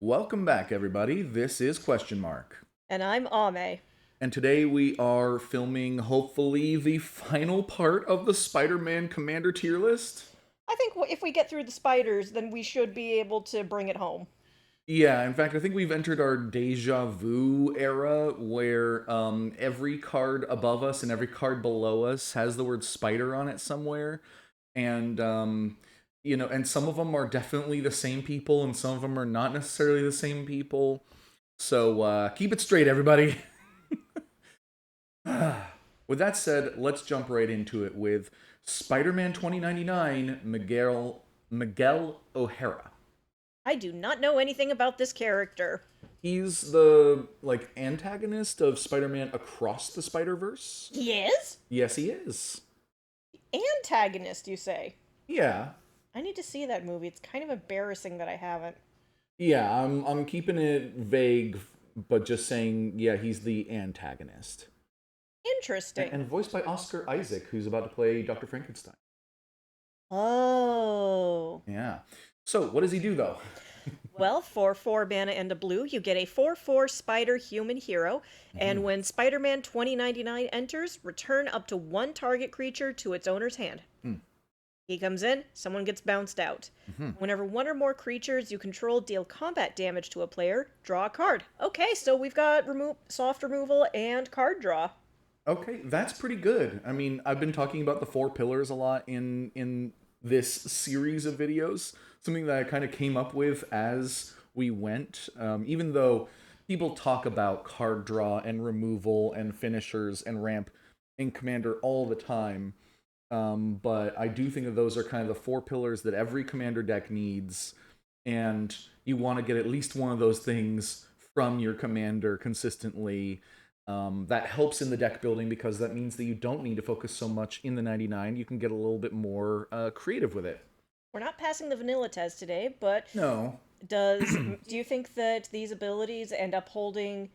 Welcome back, everybody. This is Question Mark. And I'm Ame. And today we are filming, hopefully, the final part of the Spider-Man Commander tier list. I think if we get through the spiders, then we should be able to bring it home. Yeah, in fact, I think we've entered our deja vu era where every card above us and every card below us has the word spider on it somewhere. And, and some of them are definitely the same people and some of them are not necessarily the same people. So keep it straight, everybody. With that said, let's jump right into it with Spider-Man 2099, Miguel O'Hara. I do not know anything about this character. He's the antagonist of Spider-Man Across the Spider-Verse. He is? Yes, he is. Antagonist, you say? Yeah. I need to see that movie. It's kind of embarrassing that I haven't. Yeah, I'm keeping it vague, but just saying, yeah, he's the antagonist. Interesting. And voiced by Oscar Isaac, who's about to play Dr. Frankenstein. Oh. Yeah. So, what does he do, though? Well, for 4 mana and a blue, you get a 4/4 spider human hero, and when Spider-Man 2099 enters, return up to one target creature to its owner's hand. He comes in, someone gets bounced out. Whenever one or more creatures you control deal combat damage to a player, draw a card. Okay, so we've got soft removal and card draw. Okay, that's pretty good. I mean, I've been talking about the four pillars a lot in this series of videos. Something that I kind of came up with as we went. Even though people talk about card draw and removal and finishers and ramp in Commander all the time, but I do think that those are kind of the four pillars that every Commander deck needs, and you want to get at least one of those things from your Commander consistently. That helps in the deck building because that means that you don't need to focus so much in the 99. You can get a little bit more creative with it. We're not passing the vanilla test today, but No. do you think that these abilities and upholding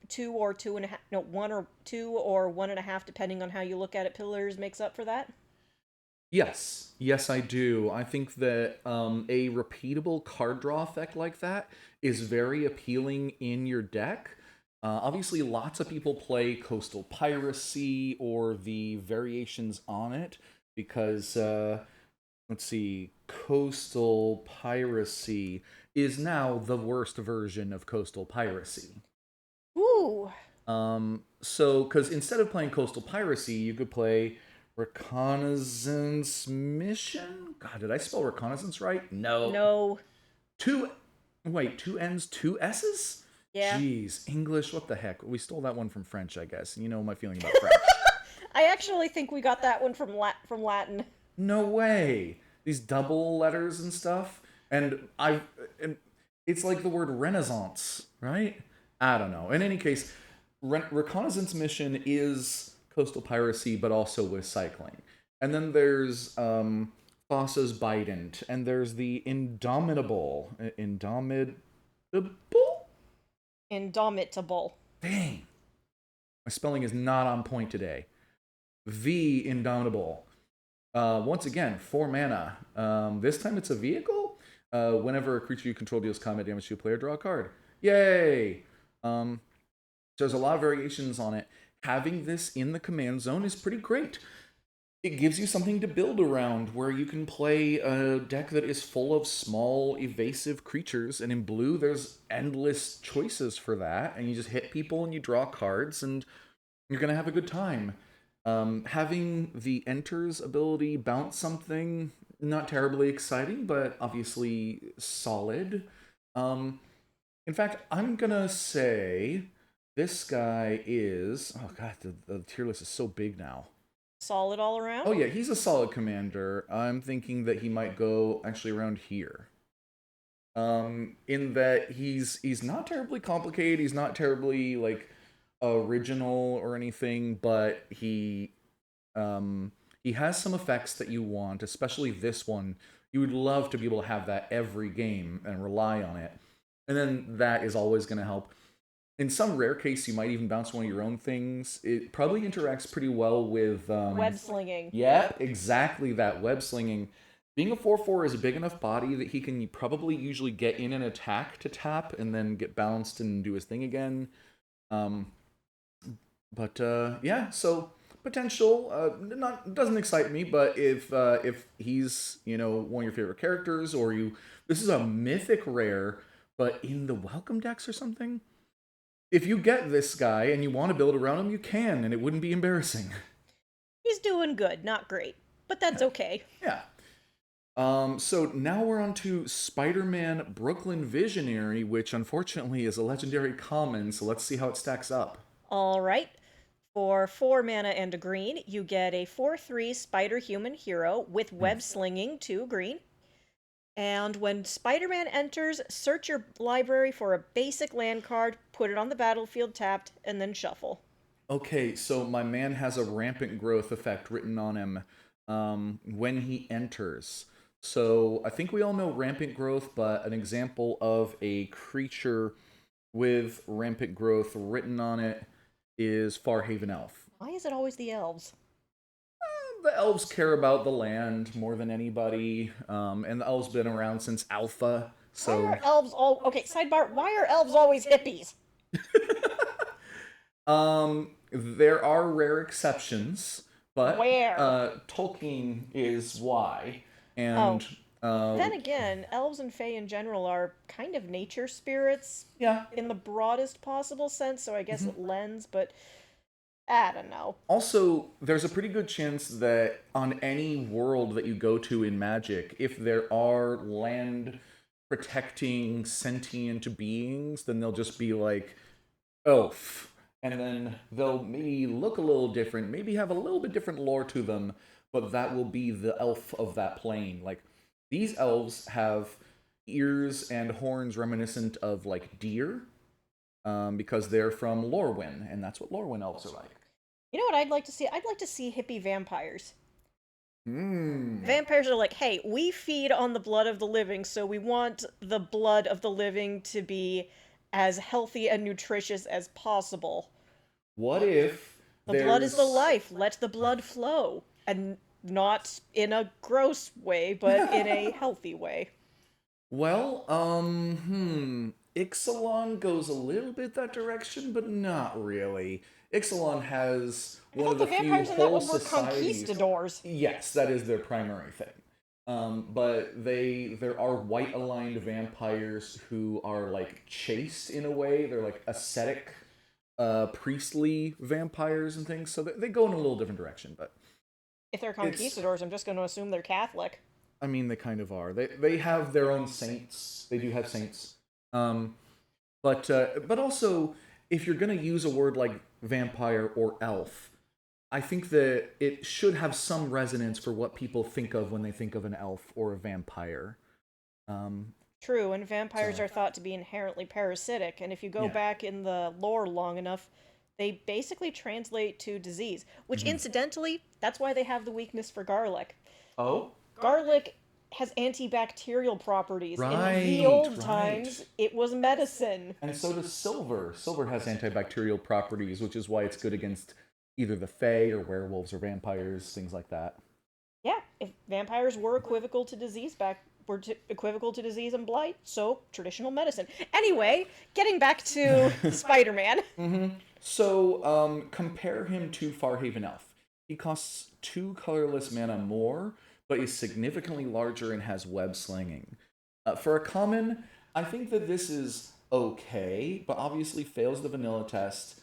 two or two and a half, no, one or two or one and a half, depending on how you look at it, pillars makes up for that? Yes. Yes, I do. I think that a repeatable card draw effect like that is very appealing in your deck. Obviously, lots of people play Coastal Piracy or the variations on it because, let's see, Coastal Piracy is now the worst version of Coastal Piracy. Ooh. Because instead of playing Coastal Piracy, you could play Reconnaissance Mission? God, did I spell reconnaissance right? No. No. Two N's, two S's? Yeah. Jeez, English, what the heck? We stole that one from French, I guess. You know my feeling about French. I actually think we got that one from Latin. No way. These double letters and stuff. And it's like the word Renaissance, right? I don't know. In any case, Reconnaissance Mission is Coastal Piracy, but also with cycling. And then there's Thassa's Bident, and there's the Indomitable. Indomitable. Dang. My spelling is not on point today. The Indomitable. Once again, 4 mana. This time it's a vehicle. Whenever a creature you control deals combat damage to a player, draw a card. Yay! There's a lot of variations on it. Having this in the command zone is pretty great. It gives you something to build around where you can play a deck that is full of small, evasive creatures, and in blue there's endless choices for that, and you just hit people and you draw cards, and you're going to have a good time. Having the Enters ability bounce something, not terribly exciting, but obviously solid. In fact, I'm going to say this guy is... Oh god, the tier list is so big now. Solid all around? Oh yeah, he's a solid commander. I'm thinking that he might go actually around here. In that he's not terribly complicated, he's not terribly original or anything, but he has some effects that you want, especially this one. You would love to be able to have that every game and rely on it. And then that is always going to help. In some rare case, you might even bounce one of your own things. It probably interacts pretty well with... web slinging. Yeah, exactly that, web slinging. Being a 4/4 is a big enough body that he can probably usually get in an attack to tap and then get bounced and do his thing again. Um, but yeah, so potential not doesn't excite me, but if he's one of your favorite characters, or this is a mythic rare, but in the welcome decks or something, if you get this guy and you want to build around him, you can, and it wouldn't be embarrassing. He's doing good, not great, but that's okay. Yeah. So now we're on to Spider-Man Brooklyn Visionary, which unfortunately is a legendary common, so let's see how it stacks up. All right. For 4 mana and a green, you get a 4/3 Spider Human Hero with Hmm. web slinging, 2 green. And when Spider Man enters, search your library for a basic land card, put it on the battlefield tapped, and then shuffle. Okay, so my man has a rampant growth effect written on him when he enters. So I think we all know rampant growth, but an example of a creature with rampant growth written on it is Farhaven Elf. Why is it always the elves? The elves care about the land more than anybody, and the elves been around since Alpha. Why So, are elves all. Okay, sidebar. Why are elves always hippies? there are rare exceptions, but Where? Tolkien is why, Oh, and then again, elves and fae in general are kind of nature spirits yeah. in the broadest possible sense, so I guess it lends, but I don't know. Also, there's a pretty good chance that on any world that you go to in Magic, if there are land protecting sentient beings, then they'll just be like elf. And then they'll maybe look a little different, maybe have a little bit different lore to them, but that will be the elf of that plane. Like, these elves have ears and horns reminiscent of like deer, because they're from Lorwyn, and that's what Lorwyn elves are like. You know what I'd like to see? I'd like to see hippie vampires. Hmm. Vampires are like, hey, we feed on the blood of the living, so we want the blood of the living to be as healthy and nutritious as possible. What if The blood is the there's life. Let the blood flow. And not in a gross way, but in a healthy way. well, Ixalan goes a little bit that direction, but not really. Ixalan has I one thought of the the few vampires in that whole one were societies. conquistadors. Yes, that is their primary thing. But there are white aligned vampires who are like chaste in a way. They're like ascetic, priestly vampires and things. So they go in a little different direction. But If they're it's conquistadors, I'm just going to assume they're Catholic. I mean, they kind of are. They have their own saints. They do have saints. Um, but also, if you're gonna use a word like vampire or elf, I think that it should have some resonance for what people think of when they think of an elf or a vampire. Um, True, and vampires so are thought to be inherently parasitic, and if you go yeah. back in the lore long enough, they basically translate to disease, which Hmm. incidentally, that's why they have the weakness for garlic. Oh, Garlic has antibacterial properties. In the right, old right. times, it was medicine. And so does silver. Silver has antibacterial properties, which is why it's good against either the fae or werewolves or vampires, things like that. Yeah, if vampires were equivocal to disease equivocal to disease and blight, so traditional medicine. Anyway, getting back to Spider-Man. So, compare him to Farhaven Elf. He costs 2 colorless mana more, but is significantly larger and has web slinging. For a common, I think that this is okay, but obviously fails the vanilla test.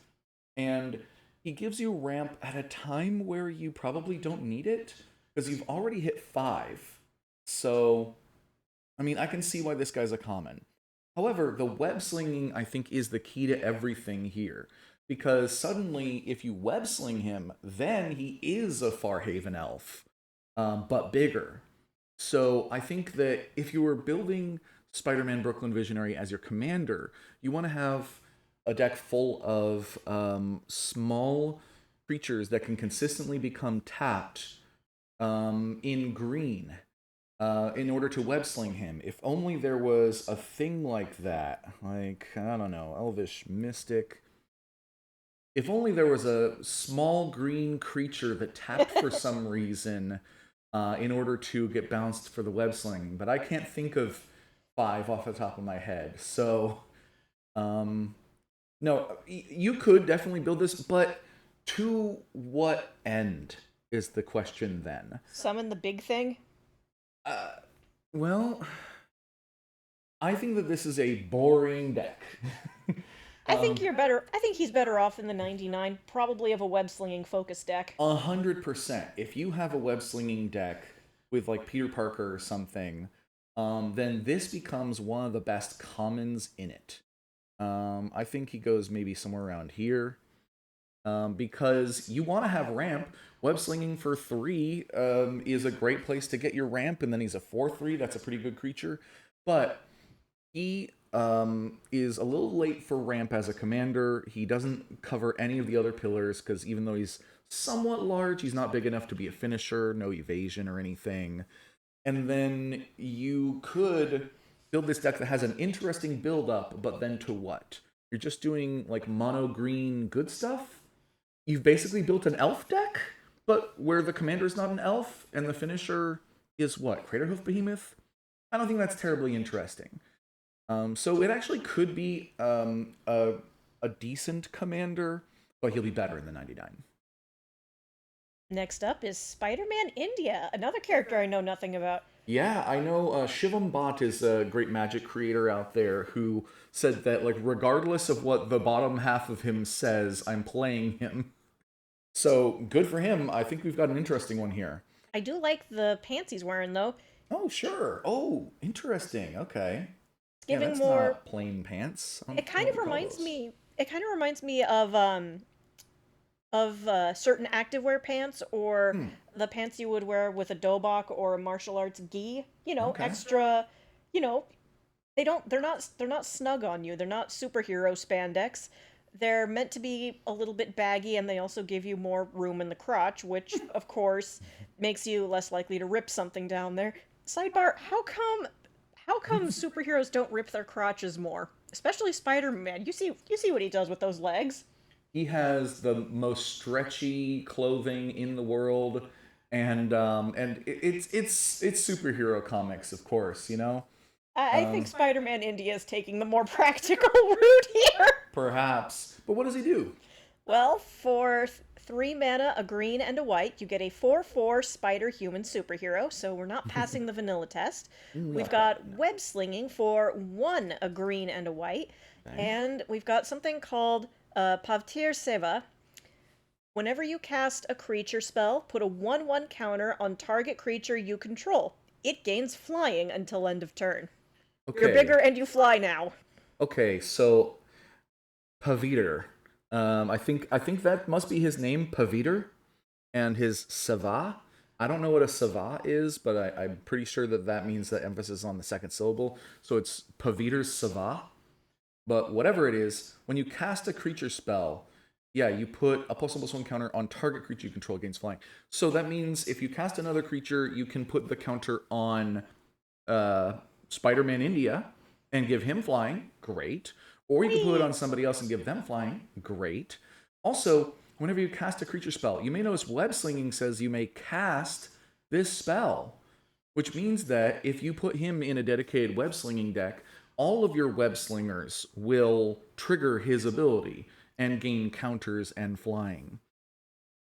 And he gives you ramp at a time where you probably don't need it, because you've already hit 5. So, I mean, I can see why this guy's a common. However, the web slinging, I think, is the key to everything here. Because suddenly, if you web sling him, then he is a Farhaven elf, but bigger. So I think that if you were building Spider Man Brooklyn Visionary as your commander, you want to have a deck full of small creatures that can consistently become tapped in green in order to web sling him. If only there was a thing like that, like, I don't know, Elvish Mystic. If only there was a small green creature that tapped for some reason in order to get bounced for the web slinging, but I can't think of 5 off the top of my head. So, um, no, you could definitely build this, but to what end is the question then? Summon the big thing. Uh, well, I think that this is a boring deck. I think you're better. I think he's better off in the 99, probably of a web slinging focus deck. 100%. If you have a web slinging deck with like Peter Parker or something, then this becomes one of the best commons in it. I think he goes maybe somewhere around here. Because you want to have ramp. Web slinging for 3 is a great place to get your ramp, and then he's a 4/3. That's a pretty good creature. But he is a little late for ramp as a commander. He doesn't cover any of the other pillars because even though he's somewhat large, he's not big enough to be a finisher, no evasion or anything. And then you could build this deck that has an interesting build up, but then to what? You're just doing like mono green good stuff? You've basically built an elf deck, but where the commander is not an elf and the finisher is what? Craterhoof Behemoth? I don't think that's terribly interesting. So it actually could be a decent commander, but he'll be better in the 99. Next up is Spider-Man India, another character I know nothing about. Yeah, I know Shivam Bhat is a great Magic creator out there who said that, like, regardless of what the bottom half of him says, I'm playing him. So, good for him. I think we've got an interesting one here. I do like the pants he's wearing, though. Oh, sure. Oh, interesting. Okay. It's Yeah, giving that's more. not plain pants. It kind of reminds me. It kind of reminds me of certain activewear pants or the pants you would wear with a dobok or a martial arts gi. You know, Okay. extra. You know, they're not snug on you. They're not superhero spandex. They're meant to be a little bit baggy, and they also give you more room in the crotch, which of course makes you less likely to rip something down there. Sidebar: how come superheroes don't rip their crotches more? Especially Spider-Man. You see what he does with those legs. He has the most stretchy clothing in the world, and it's superhero comics, of course, you know. I think Spider-Man India is taking the more practical route here. Perhaps, but what does he do? Well, for 3 mana, a green, and a white, you get a 4/4 spider human superhero, so we're not passing the vanilla test. We've got web slinging for 1, a green, and a white, and we've got something called Pavtir Seva. Whenever you cast a creature spell, put a 1/1 counter on target creature you control. It gains flying until end of turn. Okay. You're bigger and you fly now. Okay, so Paviter. I think that must be his name, Paviter, and his Seva. I don't know what a Seva is, but I'm pretty sure that means the emphasis on the second syllable. So it's Paviter's Seva. But whatever it is, when you cast a creature spell, yeah, you put a +1/+1 counter on target creature you control against flying. So that means if you cast another creature, you can put the counter on Spider-Man India and give him flying. Great. Or you can put it on somebody else and give them flying. Great. Also, whenever you cast a creature spell, you may notice web slinging says you may cast this spell, which means that if you put him in a dedicated web slinging deck, all of your web slingers will trigger his ability and gain counters and flying.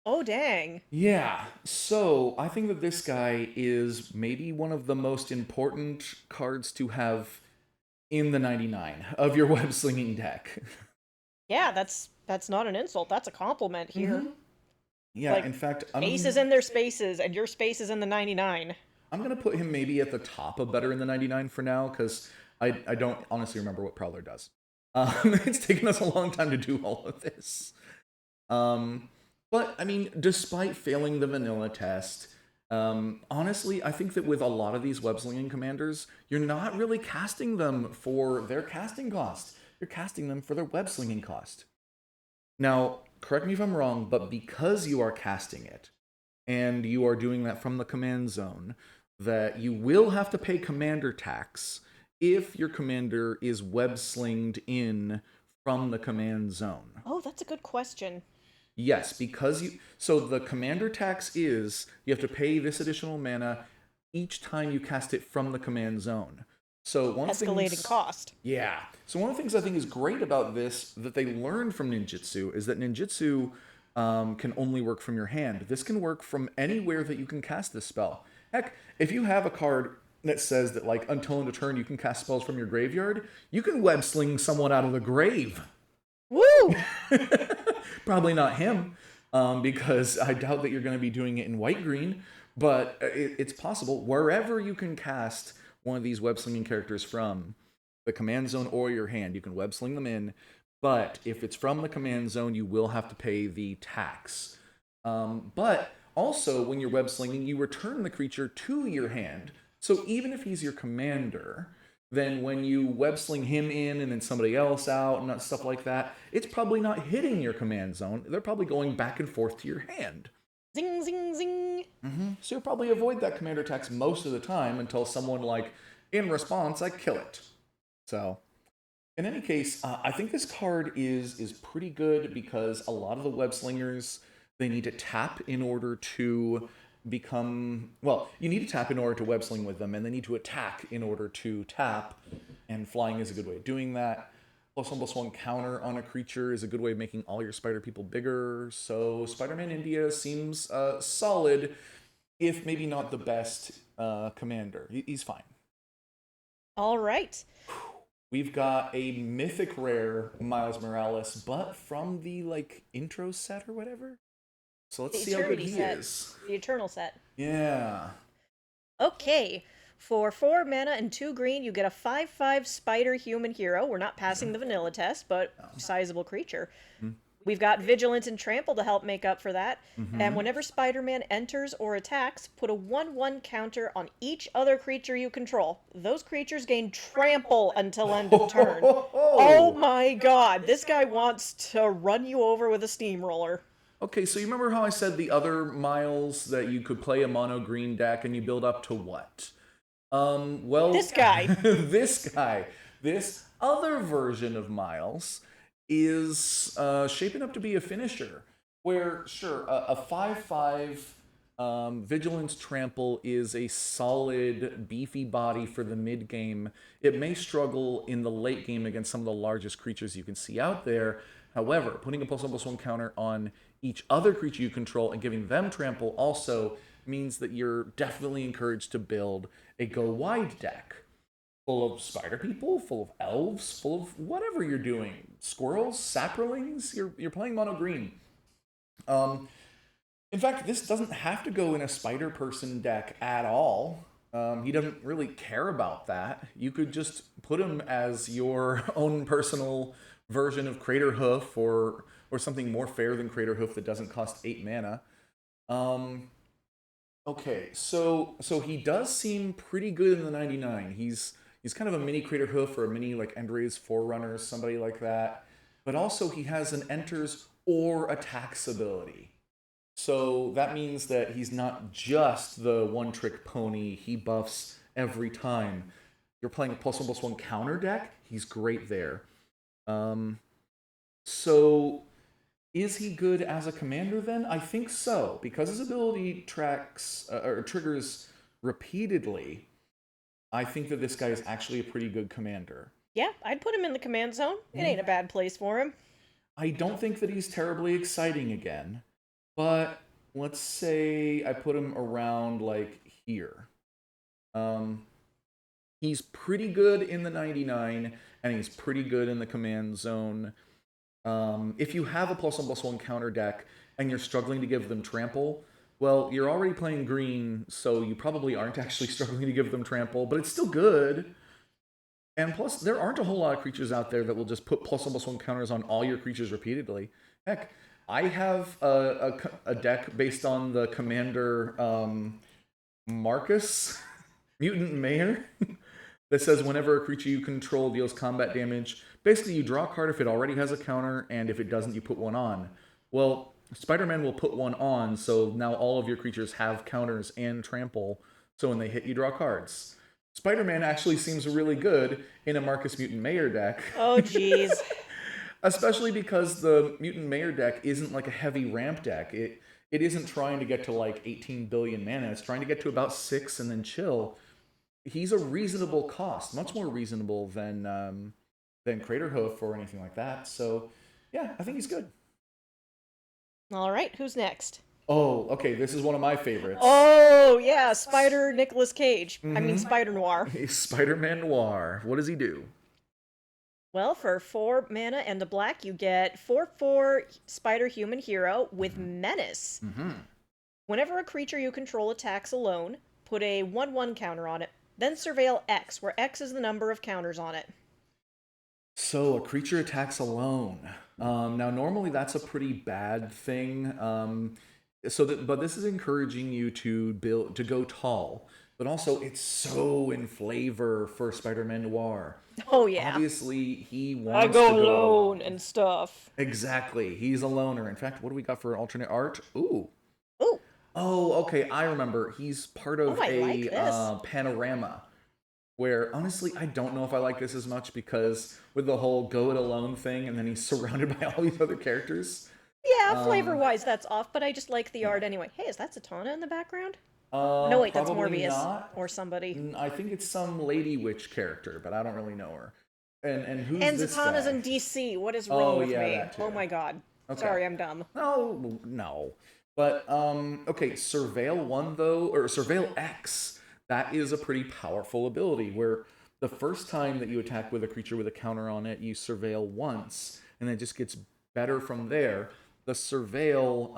Oh, dang. Yeah, so I think that this guy is maybe one of the most important cards to have in the 99 of your web slinging deck. Yeah, that's not an insult. That's a compliment here. Yeah, Like, in fact, Aces in their spaces, and your space is in the 99. I'm going to put him maybe at the top of better in the 99 for now, because I don't honestly remember what Prowler does. It's taken us a long time to do all of this. But, I mean, despite failing the vanilla test, honestly, I think that with a lot of these web-slinging commanders, you're not really casting them for their casting cost. You're casting them for their web-slinging cost. Now, correct me if I'm wrong, but because you are casting it, and you are doing that from the command zone, that you will have to pay commander tax if your commander is web-slinged in from the command zone. Oh, that's a good question. Yes, because so the commander tax is you have to pay this additional mana each time you cast it from the command zone. So one of the Escalating things, cost. yeah. So one of the things I think is great about this that they learned from ninjutsu is that ninjutsu can only work from your hand. This can work from anywhere that you can cast this spell. Heck, if you have a card that says that like until end of turn you can cast spells from your graveyard, you can web sling someone out of the grave. Woo! Probably not him, because I doubt that you're going to be doing it in white green, but it's possible. Wherever you can cast one of these web slinging characters from, the command zone or your hand, you can web sling them in. But if it's from the command zone, you will have to pay the tax. But also, when you're web slinging, you return the creature to your hand. So even if he's your commander, then when you web sling him in and then somebody else out and stuff like that, it's probably not hitting your command zone. They're probably going back and forth to your hand. Zing, zing, zing. So you'll probably avoid that commander tax most of the time until someone like, in response, I kill it. So, in any case, I think this card is pretty good because a lot of the web slingers, they need to tap in order to become, well, you need to tap in order to web sling with them, and they need to attack in order to tap, and flying is a good way of doing that. +1/+1 counter on a creature is a good way of making all your spider people bigger. So Spider-Man India seems solid, if maybe not the best commander. He's fine. All right. We've got a mythic rare Miles Morales, but from the like intro set or whatever. So let's see how good he is. The Eternal set. Yeah. Okay. For 4 mana and 2 green, you get a 5/5 spider human hero. We're not passing the vanilla test, but sizable creature. We've got Vigilance and Trample to help make up for that. And whenever Spider-Man enters or attacks, put a 1/1 counter on each other creature you control. Those creatures gain Trample until end of turn. Oh my god, this guy wants to run you over with a steamroller. Okay, so you remember how I said the other Miles that you could play a mono green deck and you build up to what? Well, This guy. this other version of Miles is shaping up to be a finisher. Where, sure, a 5/5 Vigilance Trample is a solid, beefy body for the mid game. It may struggle in the late game against some of the largest creatures you can see out there. However, putting a +1/+1 counter on each other creature you control and giving them Trample also means that you're definitely encouraged to build a go wide deck full of spider people, full of elves, full of whatever you're doing. Squirrels, saprolings, you're playing mono green. In fact, this doesn't have to go in a spider person deck at all. He doesn't really care about that. You could just put him as your own personal version of Crater Hoof or something more fair than Crater Hoof that doesn't cost 8 mana. Okay, so he does seem pretty good in the 99. He's kind of a mini Crater Hoof or a mini like Endra's Forerunner, somebody like that. But also he has an enters or attacks ability. So that means that he's not just the one-trick pony. He buffs every time. You're playing a +1/+1 counter deck, he's great there. So is he good as a commander then? I think so, because his ability tracks or triggers repeatedly. I think that this guy is actually a pretty good commander. Yeah, I'd put him in the command zone. It ain't a bad place for him. I don't think that he's terribly exciting again, but let's say I put him around like here. He's pretty good in the 99, and he's pretty good in the command zone. If you have a +1/+1 counter deck and you're struggling to give them Trample, well, you're already playing green, so you probably aren't actually struggling to give them Trample, but it's still good. And plus, there aren't a whole lot of creatures out there that will just put +1/+1 counters on all your creatures repeatedly. Heck, I have a deck based on the commander Marcus, Mutant Mayor, that says whenever a creature you control deals combat damage, basically you draw a card if it already has a counter, and if it doesn't, you put one on. Well, Spider-Man will put one on, so now all of your creatures have counters and trample, so when they hit, you draw cards. Spider-Man actually seems really good in a Marcus Mutant Mayor deck. Oh, jeez. Especially because the Mutant Mayor deck isn't like a heavy ramp deck. It isn't trying to get to like 18 billion mana. It's trying to get to about 6 and then chill. He's a reasonable cost, much more reasonable than Craterhoof or anything like that. So, yeah, I think he's good. All right, who's next? Oh, okay, this is one of my favorites. Oh, yeah, Spider Nicolas Cage. I mean, Mhm. Spider Noir. Spider-Man Noir. What does he do? Well, for 4 mana and a black, you get 4/4 Spider Human Hero with Menace. Mm-hmm. Whenever a creature you control attacks alone, put a 1/1 counter on it. Then surveil X, where X is the number of counters on it. So a creature attacks alone. Now, normally that's a pretty bad thing. But this is encouraging you to go tall. But also, it's so in flavor for Spider-Man Noir. Oh, yeah. Obviously, he I wants go to go alone and stuff. Exactly. He's a loner. In fact, what do we got for alternate art? Ooh. Ooh. Oh, okay. I remember. He's part of I like this. panorama. Where honestly, I don't know if I like this as much because with the whole go it alone thing, and then he's surrounded by all these other characters. Yeah, flavor-wise, that's off, but I just like the art anyway. Hey, is that Zatanna in the background? No, wait, that's Probably Morbius not. or somebody. I think it's some lady witch character, but I don't really know her. And who's And this Zatanna's guy? in DC. What is wrong with yeah, me? that too. Oh my god. Okay. Sorry, I'm dumb. No. But okay, Surveil 1 though, or Surveil X, that is a pretty powerful ability where the first time that you attack with a creature with a counter on it, you surveil once, and it just gets better from there. The surveil,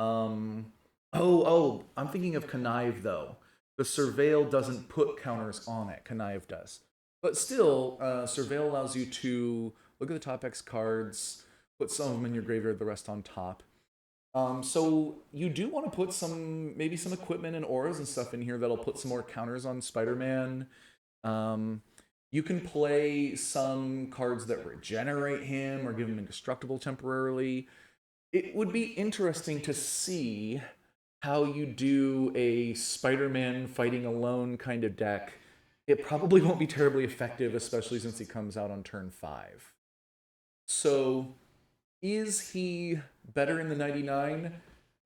I'm thinking of Connive though. The surveil doesn't put counters on it. Connive does. But still, surveil allows you to look at the top X cards, put some of them in your graveyard, the rest on top. So you do want to put maybe some equipment and auras and stuff in here that'll put some more counters on Spider-Man. You can play some cards that regenerate him or give him indestructible temporarily. It would be interesting to see how you do a Spider-Man fighting alone kind of deck. It probably won't be terribly effective, especially since he comes out on turn 5. So, is he better in the 99?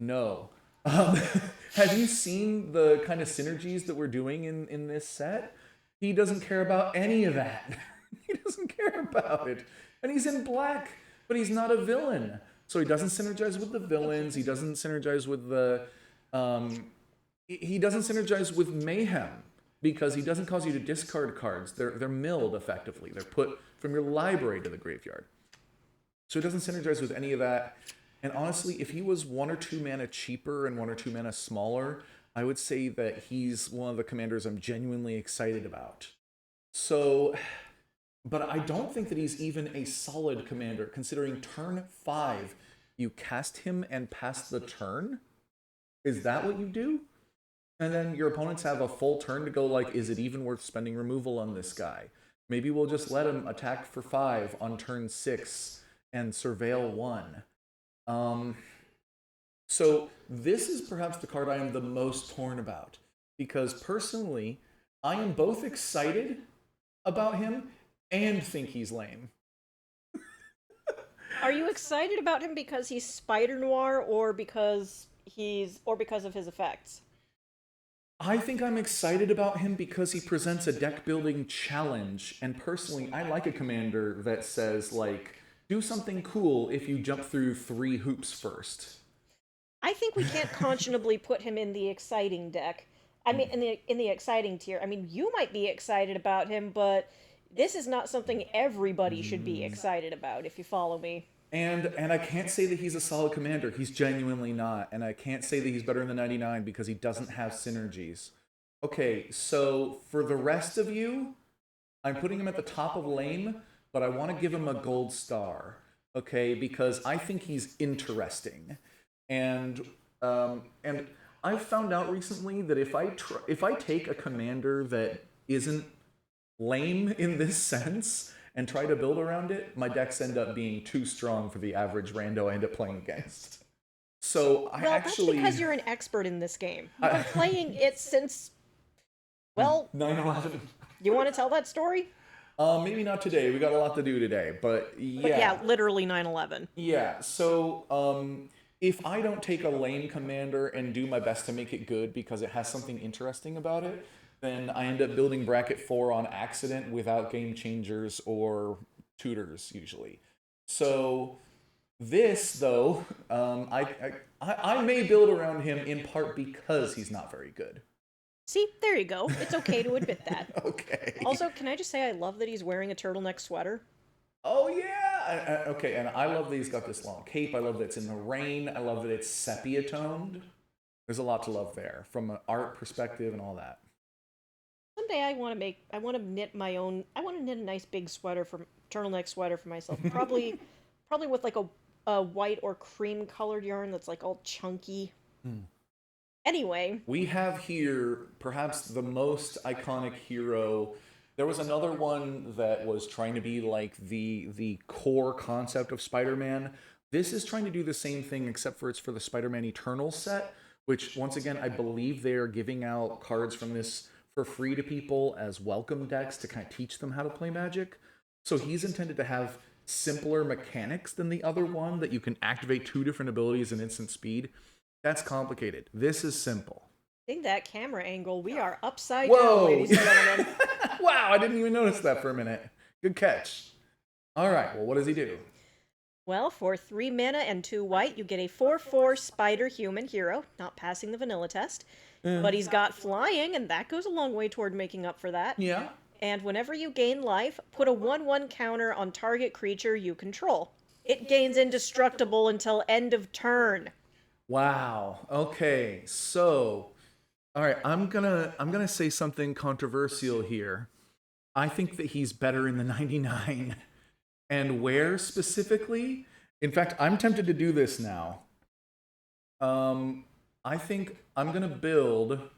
No. Have you seen the kind of synergies that we're doing in this set? He doesn't care about any of that. He doesn't care about it. And he's in black, but he's not a villain. So he doesn't synergize with the villains. He doesn't synergize with the... he doesn't synergize with Mayhem because he doesn't cause you to discard cards. They're milled, effectively. They're put from your library to the graveyard. So it doesn't synergize with any of that. And honestly, if he was 1 or 2 mana cheaper and 1 or 2 mana smaller, I would say that he's one of the commanders I'm genuinely excited about. So, but I don't think that he's even a solid commander, considering turn 5, you cast him and pass the turn? Is that what you do? And then your opponents have a full turn to go like, is it even worth spending removal on this guy? Maybe we'll just let him attack for 5 on turn 6 and surveil 1. So this is perhaps the card I am the most torn about, because personally, I am both excited about him and think he's lame. Are you excited about him because he's Spider Noir or because of his effects? I think I'm excited about him because he presents a deck building challenge, and personally, I like a commander that says like, do something cool if you jump through 3 hoops first. I think we can't conscionably put him in the exciting deck. I mean, in the exciting tier. I mean, you might be excited about him, but this is not something everybody should be excited about, if you follow me. And I can't say that he's a solid commander. He's genuinely not. And I can't say that he's better than the 99 because he doesn't have synergies. Okay, so for the rest of you, I'm putting him at the top of lame, but I want to give him a gold star. Okay, because I think he's interesting. And I've found out recently that if I take a commander that isn't lame in this sense and try to build around it, my decks end up being too strong for the average rando I end up playing against. So That's because you're an expert in this game. You've been playing it since, well... 9/11. You want to tell that story? Maybe not today. We got a lot to do today, but But yeah, yeah. literally 9/11. Yeah, so if I don't take a lame commander and do my best to make it good because it has something interesting about it, then I end up building bracket 4 on accident without game changers or tutors usually. So this though, I may build around him in part because he's not very good. See, there you go. It's okay to admit that. Okay. Also, can I just say I love that he's wearing a turtleneck sweater? Oh yeah. Okay, and I love that he's got this long cape. I love that it's in the rain. I love that it's sepia toned. There's a lot to love there from an art perspective and all that. Someday I want to knit my own, I want to knit a nice big sweater for, turtleneck sweater for myself. Probably with like a white or cream colored yarn that's like all chunky. Hmm. Anyway, We have here perhaps the most iconic hero. There was another one that was trying to be like the core concept of Spider-Man. This is trying to do the same thing except for it's for the Spider-Man Eternal set, which once again I believe they are giving out cards from this for free to people as welcome decks to kind of teach them how to play Magic. So he's intended to have simpler mechanics than the other one that you can activate two different abilities in instant speed. That's complicated. This is simple. seeing that camera angle, we are upside down, Whoa! ladies and gentlemen. Wow, I didn't even notice that for a minute. Good catch. All right, well, what does he do? Well, for 3 mana and 2 white, you get a 4/4 spider human hero, not passing the vanilla test. But he's got flying, and that goes a long way toward making up for that. Yeah. And whenever you gain life, put a 1/1 counter on target creature you control. It gains indestructible until end of turn. Wow. Okay. So, all right, I'm gonna say something controversial here. I think that he's better in the 99. And where specifically? In fact, I'm tempted to do this now. I think I'm gonna build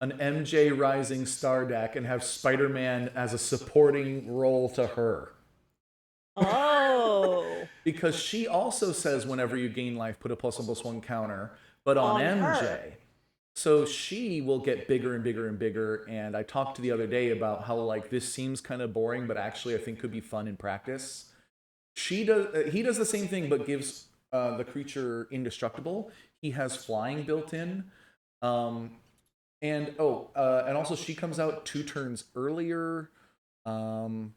an MJ Rising Star deck and have Spider-Man as a supporting role to her. Oh. Because she also says whenever you gain life, put a +1/+1 counter, but on MJ. Her. So she will get bigger and bigger and bigger. And I talked the other day about how like this seems kind of boring, but actually I think could be fun in practice. He does the same thing, but gives the creature indestructible. He has flying built in. And also she comes out 2 turns earlier. And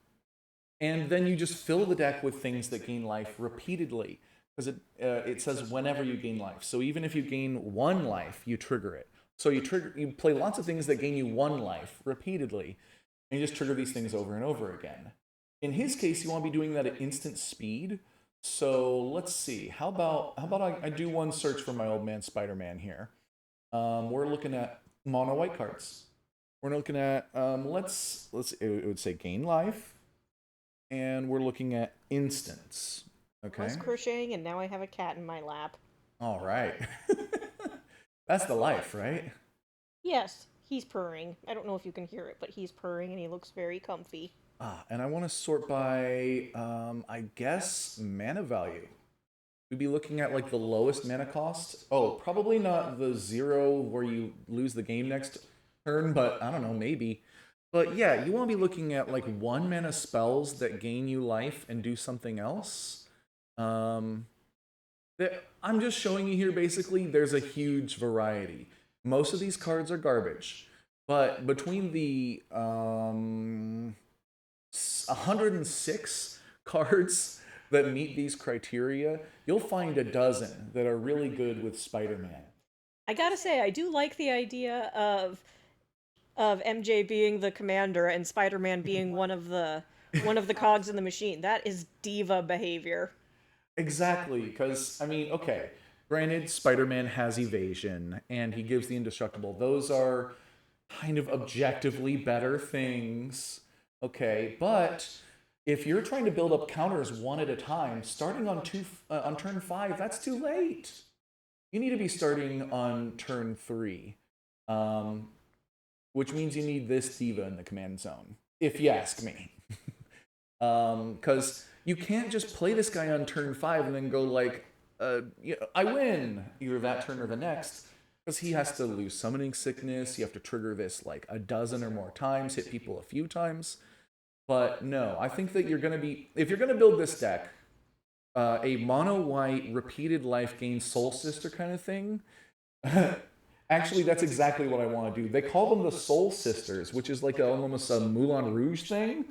then you just fill the deck with things that gain life repeatedly, because it says whenever you gain life. So even if you gain 1 life, you trigger it. So you play lots of things that gain you 1 life repeatedly, and you just trigger these things over and over again. In his case, you want to be doing that at instant speed. So let's see. How about I do one search for my old man Spider-Man here. We're looking at mono white cards. We're looking at let's it would say gain life. And we're looking at instants. Okay. I was crocheting, and now I have a cat in my lap. All right. That's the life, right? Yes, he's purring. I don't know if you can hear it, but he's purring, and he looks very comfy. And I want to sort by, I guess, mana value. We'd be looking at like the lowest mana cost. Oh, probably not the 0 where you lose the game next turn, but I don't know, maybe. But yeah, you want to be looking at like 1 mana spells that gain you life and do something else. I'm just showing you here basically there's a huge variety. Most of these cards are garbage. But between the 106 cards that meet these criteria, you'll find a dozen that are really good with Spider-Man. I gotta say, I do like the idea of MJ being the commander and Spider-Man being one of the cogs in the machine. That is diva behavior. Exactly, because, I mean, okay, granted, Spider-Man has evasion, and he gives the indestructible. Those are kind of objectively better things, okay? But if you're trying to build up counters 1 at a time, starting on turn 5, that's too late. You need to be starting on turn 3, which means you need this diva in the command zone, if you ask me. Because you can't just play this guy on turn 5 and then go like, I win, either that turn or the next, because he has to lose summoning sickness. You have to trigger this like a dozen or more times, hit people a few times. But no, I think that if you're gonna build this deck, a mono white repeated life gain soul sister kind of thing. Actually, that's exactly what I want to do. They call them the Soul Sisters, which is like almost a Moulin Rouge thing.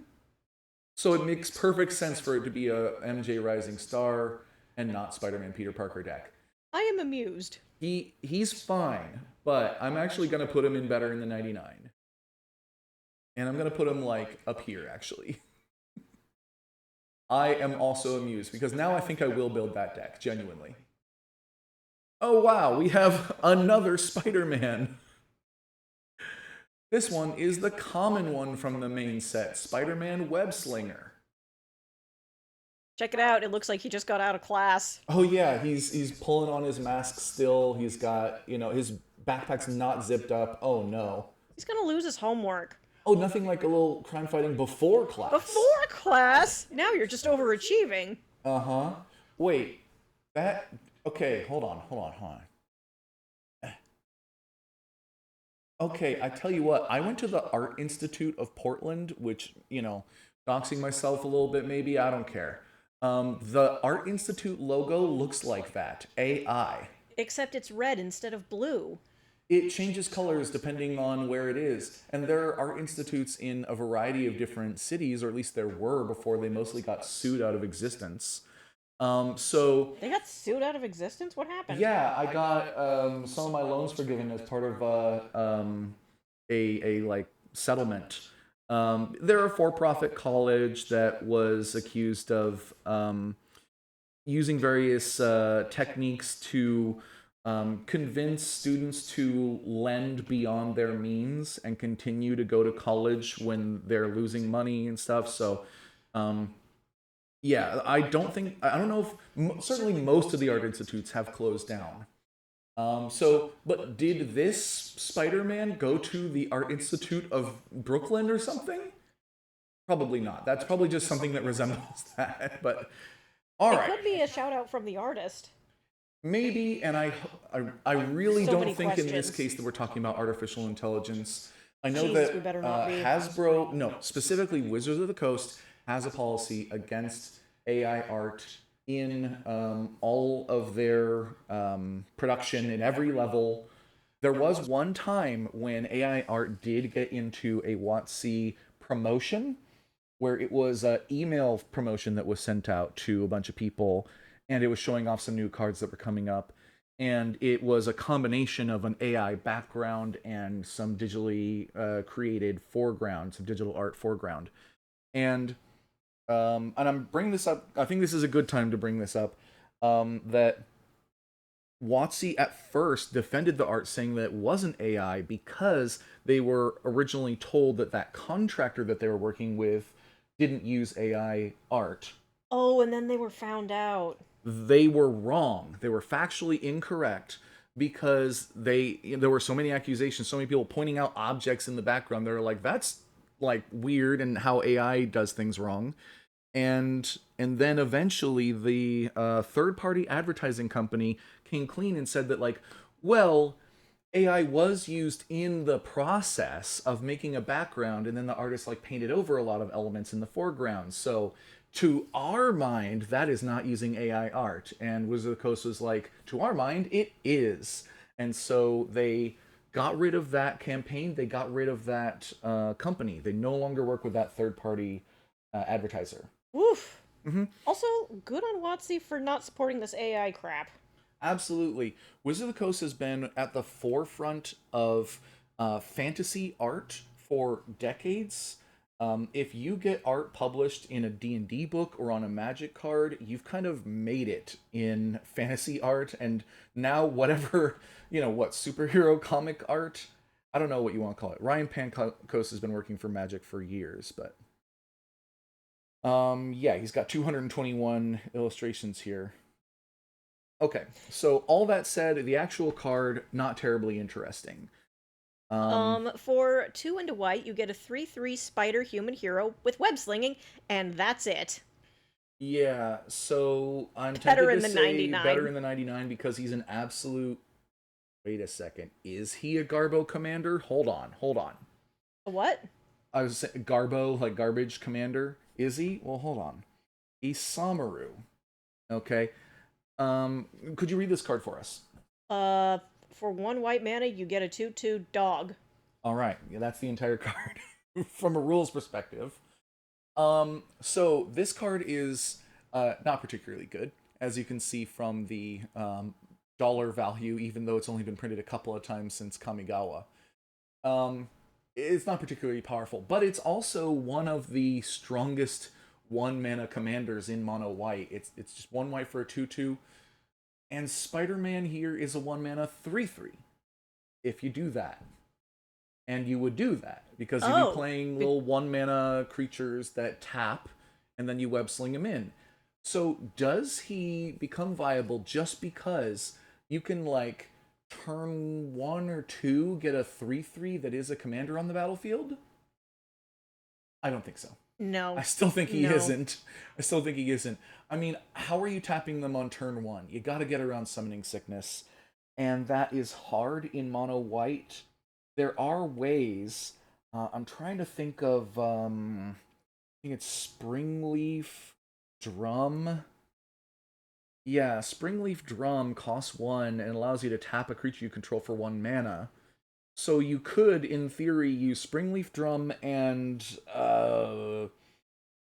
So it makes perfect sense for it to be a MJ Rising Star and not Spider-Man Peter Parker deck. I am amused. He's fine, but I'm actually gonna put him in better in the 99. And I'm gonna put him like up here actually. I am also amused because now I think I will build that deck, genuinely. Oh wow, we have another Spider-Man. This one is the common one from the main set, Spider-Man Web-Slinger. Check it out. It looks like he just got out of class. Oh yeah, he's pulling on his mask still. He's got, his backpack's not zipped up. Oh no. He's gonna lose his homework. Oh, nothing like a little crime fighting before class. Before class? Now you're just overachieving. Uh-huh. Wait. Okay, hold on. Okay, I tell you what, I went to the Art Institute of Portland, which, doxing myself a little bit maybe, I don't care. The Art Institute logo looks like that, AI. Except it's red instead of blue. It changes colors depending on where it is. And there are art institutes in a variety of different cities, or at least there were before they mostly got sued out of existence. So they got sued out of existence? What happened? Yeah, I got some of my loans forgiven as part of a like settlement. They're a for-profit college that was accused of using various techniques to convince students to lend beyond their means and continue to go to college when they're losing money and stuff. So, yeah, I don't know if, certainly most of the art institutes have closed down. But did this Spider-Man go to the Art Institute of Brooklyn or something? Probably not. That's probably just something that resembles that, but all right. It could be a shout out from the artist. Maybe, and I really don't think in this case that we're talking about artificial intelligence. I know that Hasbro, no, specifically Wizards of the Coast, has a policy against AI art in all of their production in every level. There was one time when AI art did get into a WotC promotion, where it was an email promotion that was sent out to a bunch of people, and it was showing off some new cards that were coming up. And it was a combination of an AI background and some digitally created foreground, some digital art foreground. And I'm bringing this up, I think this is a good time to bring this up, that WotC at first defended the art, saying that it wasn't AI because they were originally told that that contractor that they were working with didn't use AI art. Oh, and then they were found out. They were wrong. They were factually incorrect because there were so many accusations, so many people pointing out objects in the background. They're like, that's like weird, and how AI does things wrong. And then eventually the third-party advertising company came clean and said that, like, well, AI was used in the process of making a background, and then the artist like painted over a lot of elements in the foreground. So to our mind, that is not using AI art. And Wizard of the Coast was like, to our mind, it is. And so they got rid of that campaign. They got rid of that company. They no longer work with that third-party advertiser. Oof. Mm-hmm. Also, good on WotC for not supporting this AI crap. Absolutely. Wizard of the Coast has been at the forefront of fantasy art for decades. If you get art published in a D&D book or on a Magic card, you've kind of made it in fantasy art. And now whatever, superhero comic art, I don't know what you want to call it. Ryan Pankos has been working for Magic for years, but yeah, he's got 221 illustrations here. Okay, so all that said, the actual card, not terribly interesting. For 2 and a white, you get a 3/3 spider human hero with web slinging, and that's it. Yeah, so I'm tempted to say better in the 99 because he's an absolute... Wait a second. Is he a Garbo commander? Hold on. A what? I was saying Garbo, like garbage commander. Is he? Well, hold on. Isamaru. Okay. Could you read this card for us? Uh, for 1 white mana, you get a 2/2 dog. All right. Yeah, that's the entire card from a rules perspective. So this card is not particularly good, as you can see from the dollar value, even though it's only been printed a couple of times since Kamigawa. Um, it's not particularly powerful, but it's also one of the strongest 1 mana commanders in mono white. It's just 1 white for a 2/2, and Spider-Man here is a 1 mana 3/3. If you do that, and you would do that because you'd be playing little 1 mana creatures that tap, and then you web sling them in. So does he become viable just because you can like turn 1 or 2 get a 3/3 that is a commander on the battlefield? I don't think so. No. I still think he isn't. I still think he isn't. I mean, how are you tapping them on turn 1? You got to get around Summoning Sickness, and that is hard in mono white. There are ways. I'm trying to think of. I think it's Springleaf Drum. Yeah, Springleaf Drum costs 1 and allows you to tap a creature you control for 1 mana. So you could, in theory, use Springleaf Drum and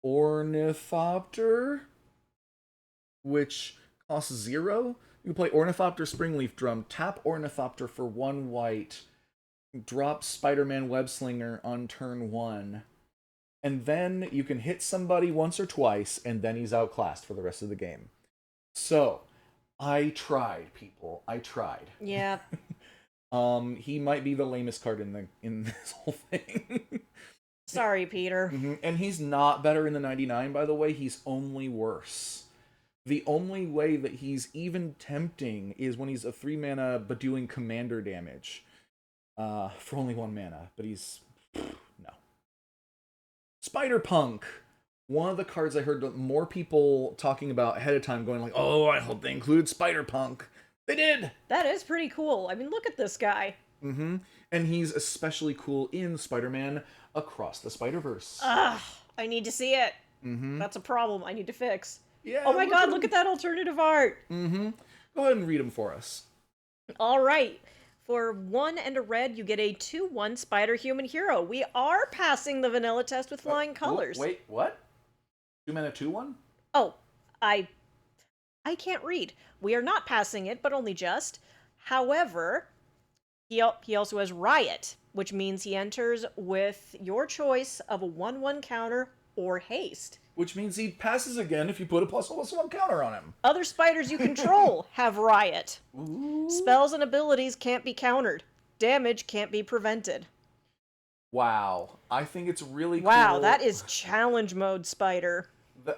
Ornithopter, which costs 0. You can play Ornithopter, Springleaf Drum, tap Ornithopter for 1 white, drop Spider-Man Webslinger on turn 1, and then you can hit somebody once or twice, and then he's outclassed for the rest of the game. So, I tried, people. I tried. Yeah. He might be the lamest card in this whole thing. Sorry, Peter. And he's not better in the 99, by the way. He's only worse. The only way that he's even tempting is when he's a 3 mana but doing commander damage. For only 1 mana, but he's no. Spider-Punk. One of the cards I heard more people talking about ahead of time, going like, "Oh, I hope they include Spider-Punk." They did. That is pretty cool. I mean, look at this guy. And he's especially cool in Spider-Man Across the Spider-Verse. I need to see it. That's a problem I need to fix. Yeah. Oh my god, look at that alternative art. Go ahead and read them for us. All right. For 1 and a red, you get a 2/1 Spider-Human hero. We are passing the vanilla test with flying colors. Wait, what? 2 mana 2/1? Oh, I can't read. We are not passing it, but only just. However, he also has Riot, which means he enters with your choice of a 1/1 counter or haste. Which means he passes again if you put a +1/+1 counter on him. Other spiders you control have Riot. Ooh. Spells and abilities can't be countered. Damage can't be prevented. Wow. I think it's really cool. Wow, that is challenge mode Spider.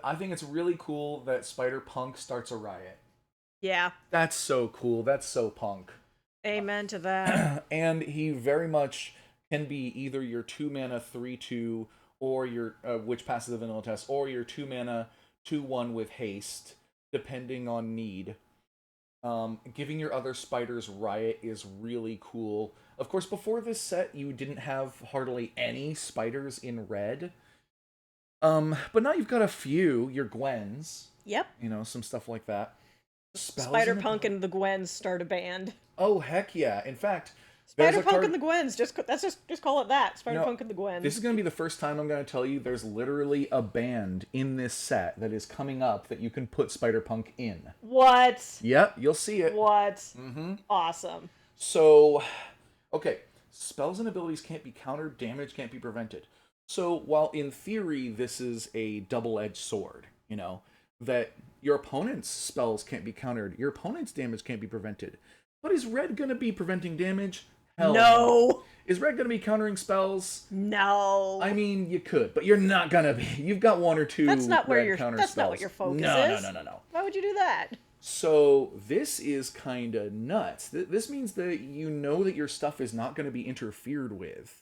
I think it's really cool that Spider-Punk starts a Riot. Yeah. That's so cool. That's so punk. Amen to that. And he very much can be either your 2 mana 3/2 or your which passes the vanilla test, or your 2 mana 2/1 with haste, depending on need. Giving your other spiders Riot is really cool. Of course, before this set, you didn't have hardly any spiders in red. But now you've got a few. Your Gwens. Yep. You know, some stuff like that. Spider-Punk and the Gwens start a band. Oh, heck yeah. In fact, Spider-Punk and the Gwens. Just call it that. Spider-Punk and the Gwens. This is going to be the first time I'm going to tell you there's literally a band in this set that is coming up that you can put Spider-Punk in. What? Yep, you'll see it. What? Awesome. So, okay. Spells and abilities can't be countered. Damage can't be prevented. So, while in theory this is a double-edged sword, you know, that your opponent's spells can't be countered, your opponent's damage can't be prevented. But is red going to be preventing damage? Hell no. Is red going to be countering spells? No. I mean, you could, but you're not going to be. You've got 1 or 2 that's not where your counter That's spells. not what your focus is. No. No. Why would you do that? So this is kind of nuts. This means that you know that your stuff is not going to be interfered with.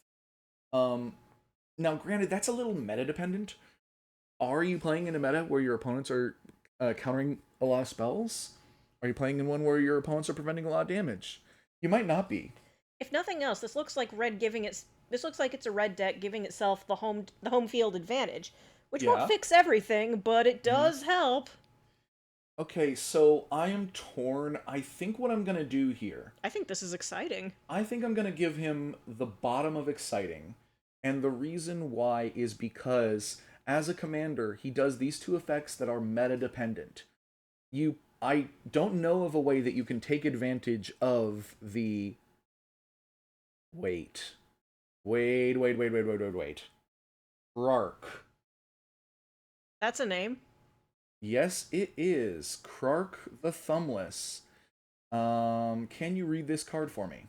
Now, granted, that's a little meta-dependent. Are you playing in a meta where your opponents are countering a lot of spells? Are you playing in one where your opponents are preventing a lot of damage? You might not be. If nothing else, this looks like red giving its. This looks like it's a red deck giving itself the home field advantage, which won't Yeah. fix everything, but it Hmm. does help. Okay, so I am torn. I think what I'm gonna do here, I think this is exciting. I think I'm gonna give him the bottom of exciting. And the reason why is because as a commander, he does these two effects that are meta dependent. I don't know of a way that you can take advantage of the wait. Wait. Krark. That's a name. Yes, it is. Krark the Thumbless. Can you read this card for me?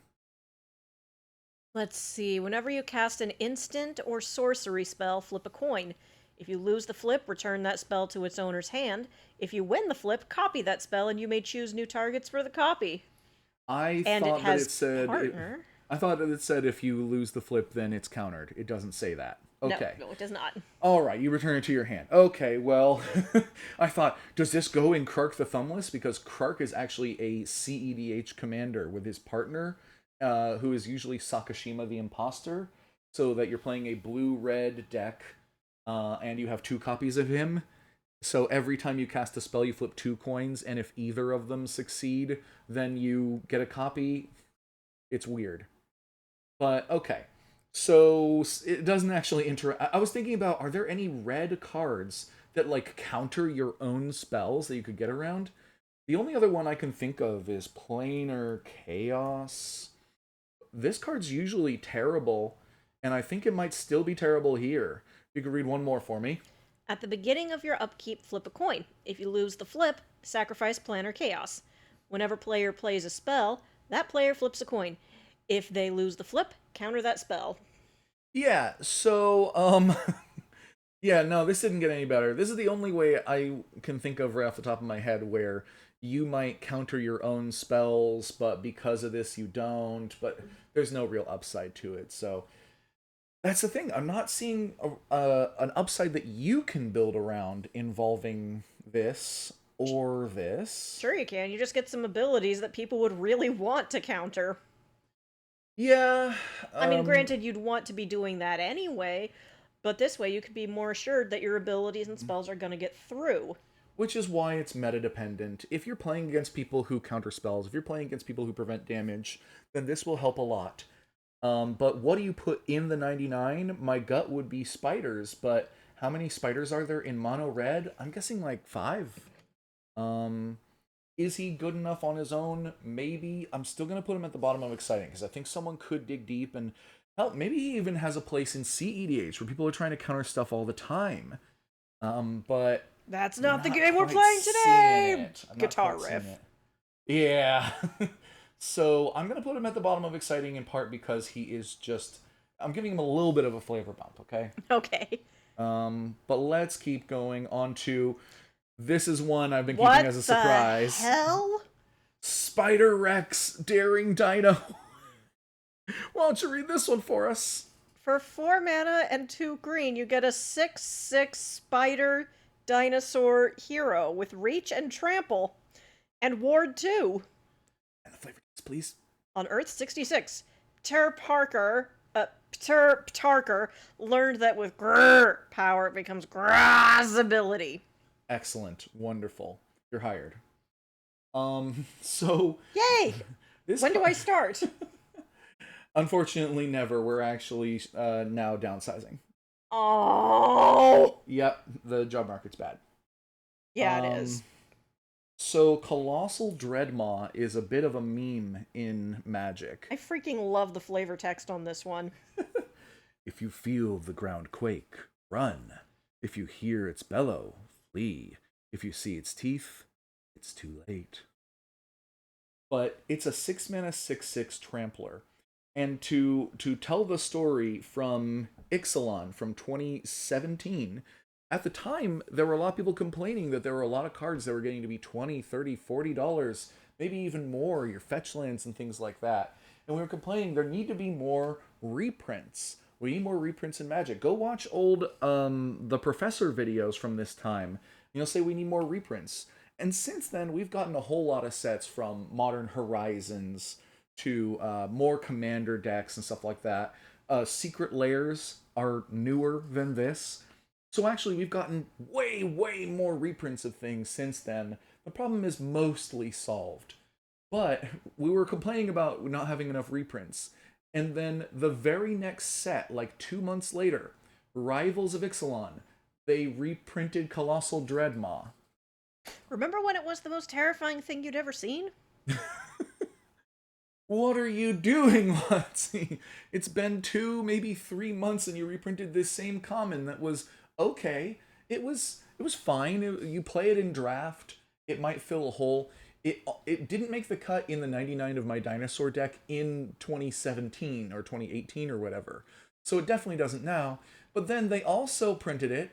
Let's see. Whenever you cast an instant or sorcery spell, flip a coin. If you lose the flip, return that spell to its owner's hand. If you win the flip, copy that spell and you may choose new targets for the copy. I And it thought that it has said partner. I thought that it said if you lose the flip, then it's countered. It doesn't say that. No, Okay. no, it does not. All right, you return it to your hand. Okay, well, I thought, does this go in Krark the Thumbless? Because Krark is actually a CEDH commander with his partner, who is usually Sakashima the Imposter, so that you're playing a blue-red deck, and you have two copies of him. So every time you cast a spell, you flip two coins, and if either of them succeed, then you get a copy. It's weird. But okay. So it doesn't actually interact. I was thinking about, are there any red cards that like counter your own spells that you could get around? The only other one I can think of is Planar Chaos. This card's usually terrible, and I think it might still be terrible here. You could read one more for me. At the beginning of your upkeep, flip a coin. If you lose the flip, sacrifice Planar Chaos. Whenever player plays a spell, that player flips a coin. If they lose the flip, counter that spell. Yeah, so yeah, no, this didn't get any better. This is the only way I can think of right off the top of my head where you might counter your own spells, but because of this you don't, but there's no real upside to it. So that's the thing. I'm not seeing an upside that you can build around involving this or this. Sure, you can. You just get some abilities that people would really want to counter. Yeah, I mean, granted, you'd want to be doing that anyway, but this way you could be more assured that your abilities and spells are going to get through. which is why it's meta dependent. If you're playing against people who counter spells, if you're playing against people who prevent damage, then this will help a lot. But what do you put in the 99? My gut would be spiders, but how many spiders are there in mono red? I'm guessing like 5. Um, is he good enough on his own? Maybe. I'm still gonna put him at the bottom of exciting because I think someone could dig deep and help. Maybe he even has a place in CEDH where people are trying to counter stuff all the time. But That's I'm not the not game we're quite playing seeing today! it. I'm not Guitar quite seeing riff. it. Yeah. So I'm gonna put him at the bottom of exciting in part because he is just. I'm giving him a little bit of a flavor bump. Okay. Okay. But let's keep going on to. This is one I've been keeping What as a the surprise. hell? Spider Rex Daring Dino. Why don't you read this one for us? For 4 mana and 2 green, you get a 6/6 spider dinosaur hero with reach and trample. And Ward 2. And the flavor text, please. On Earth 66, Ter Tarker learned that with Grrr power it becomes Grass ability. Excellent. Wonderful. You're hired. So Yay! this When do I start? Unfortunately, never. We're actually now downsizing. Oh! Yep, the job market's bad. Yeah, it is. So, Colossal Dreadmaw is a bit of a meme in Magic. I freaking love the flavor text on this one. If you feel the ground quake, run. If you hear its bellow, flee. If you see its teeth, it's too late. But it's a 6 mana 6/6 trampler. And to tell the story from Ixalan from 2017, at the time there were a lot of people complaining that there were a lot of cards that were getting to be $20, $30, $40, maybe even more, your fetch lands and things like that. And we were complaining there need to be more reprints. We need more reprints in Magic. Go watch old the Professor videos from this time. You'll say we need more reprints. And since then, we've gotten a whole lot of sets from Modern Horizons to more commander decks and stuff like that. Secret layers are newer than this. So actually, we've gotten way, way more reprints of things since then. The problem is mostly solved. But we were complaining about not having enough reprints. And then the very next set, like 2 months later, Rivals of Ixalan, they reprinted Colossal Dreadmaw. Remember when it was the most terrifying thing you'd ever seen? What are you doing, Lotsie? It's been 2, maybe 3 months, and you reprinted this same common that was okay. It was fine. You play it in draft. It might fill a hole. It didn't make the cut in the 99 of my dinosaur deck in 2017 or 2018 or whatever. So it definitely doesn't now. But then they also printed it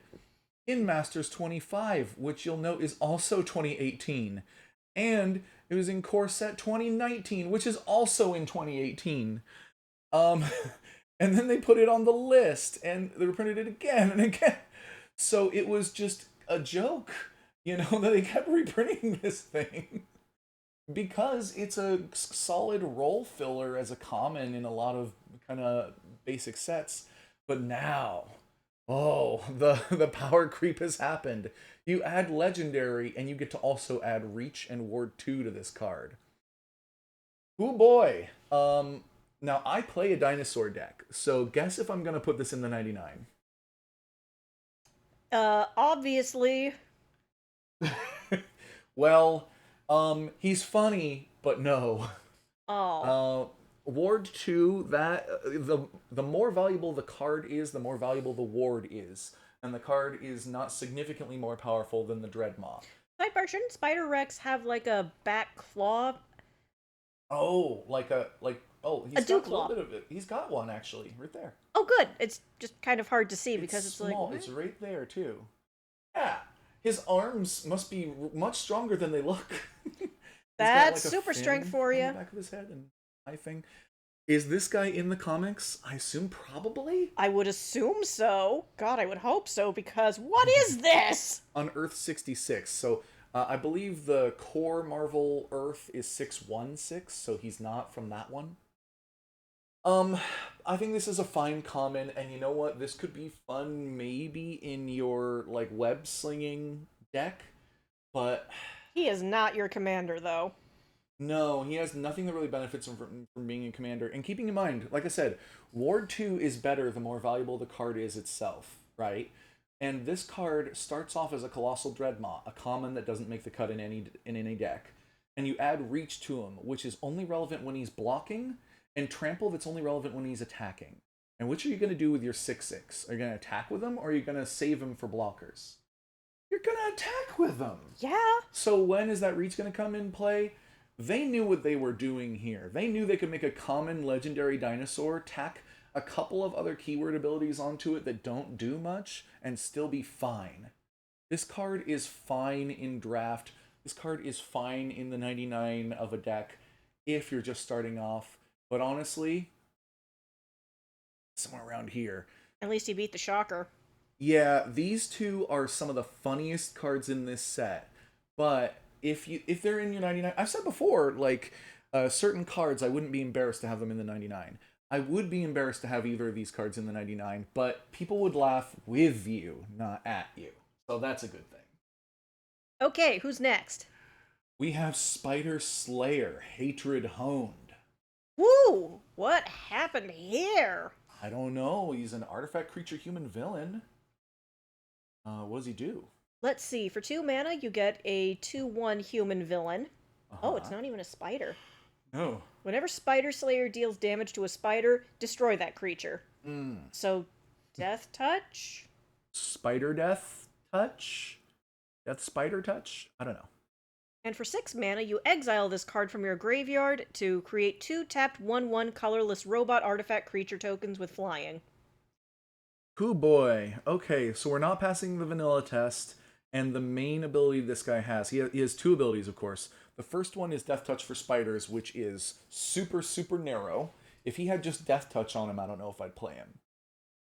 in Masters 25, which you'll note is also 2018. And it was in Core Set 2019, which is also in 2018. Um, and then they put it on the list, and they reprinted it again and again. So it was just a joke, that they kept reprinting this thing. Because it's a solid role filler as a common in a lot of kind of basic sets. But now, oh, the power creep has happened. You add legendary, and you get to also add reach and ward 2 to this card. Oh boy. Now I play a dinosaur deck, so guess if I'm gonna put this in the 99. Obviously. Well, he's funny, but no. Oh. Ward 2, that the more valuable the card is, the more valuable the ward is. And the card is not significantly more powerful than the Dreadmaw. Sidebar, shouldn't Spider Rex have like a back claw? Oh, he's A got dew a little bit of it. He's got one actually, right there. Oh, good. It's just kind of hard to see because it's small. like. It's right there too. Yeah, his arms must be much stronger than they look. That's super strength for you. On the back of his head and eye thing. Is this guy in the comics? I assume probably. I would assume so. God, I would hope so, because what is this? On Earth 66. So I believe the core Marvel Earth is 616, so he's not from that one. I think this is a fine common, and you know what? This could be fun maybe in your like web slinging deck, but he is not your commander though. No, he has nothing that really benefits him from being a commander. And keeping in mind, like I said, Ward 2 is better the more valuable the card is itself, right? And this card starts off as a Colossal Dreadmaw, a common that doesn't make the cut in any deck. And you add Reach to him, which is only relevant when he's blocking, and Trample that's only relevant when he's attacking. And which are you going to do with your 6/6? Are you going to attack with him, or are you going to save him for blockers? You're going to attack with them! Yeah. So when is that Reach going to come in play? They knew what they were doing here. They knew they could make a common legendary dinosaur, tack a couple of other keyword abilities onto it that don't do much, and still be fine. This card is fine in draft. This card is fine in the 99 of a deck if you're just starting off. But honestly, somewhere around here. At least he beat the Shocker. Yeah, these two are some of the funniest cards in this set. But if they're in your 99, I've said before, like certain cards, I wouldn't be embarrassed to have them in the 99. I would be embarrassed to have either of these cards in the 99, but people would laugh with you, not at you. So that's a good thing. Okay, who's next? We have Spider Slayer, Hatred Honed. Woo! What happened here? I don't know. He's an artifact creature human villain. What does he do? Let's see. For 2 mana, you get a 2/1 human villain. Oh, it's not even a spider. No. Whenever Spider Slayer deals damage to a spider, destroy that creature. Mm. So, Death Touch? Spider Death Touch? Death Spider Touch? I don't know. And for 6 mana, you exile this card from your graveyard to create 2 tapped 1/1 colorless robot artifact creature tokens with flying. Hoo boy. Okay, so we're not passing the vanilla test, and the main ability this guy has, he has 2 abilities, of course. The first one is Death Touch for spiders, which is super, super narrow. If he had just Death Touch on him, I don't know if I'd play him.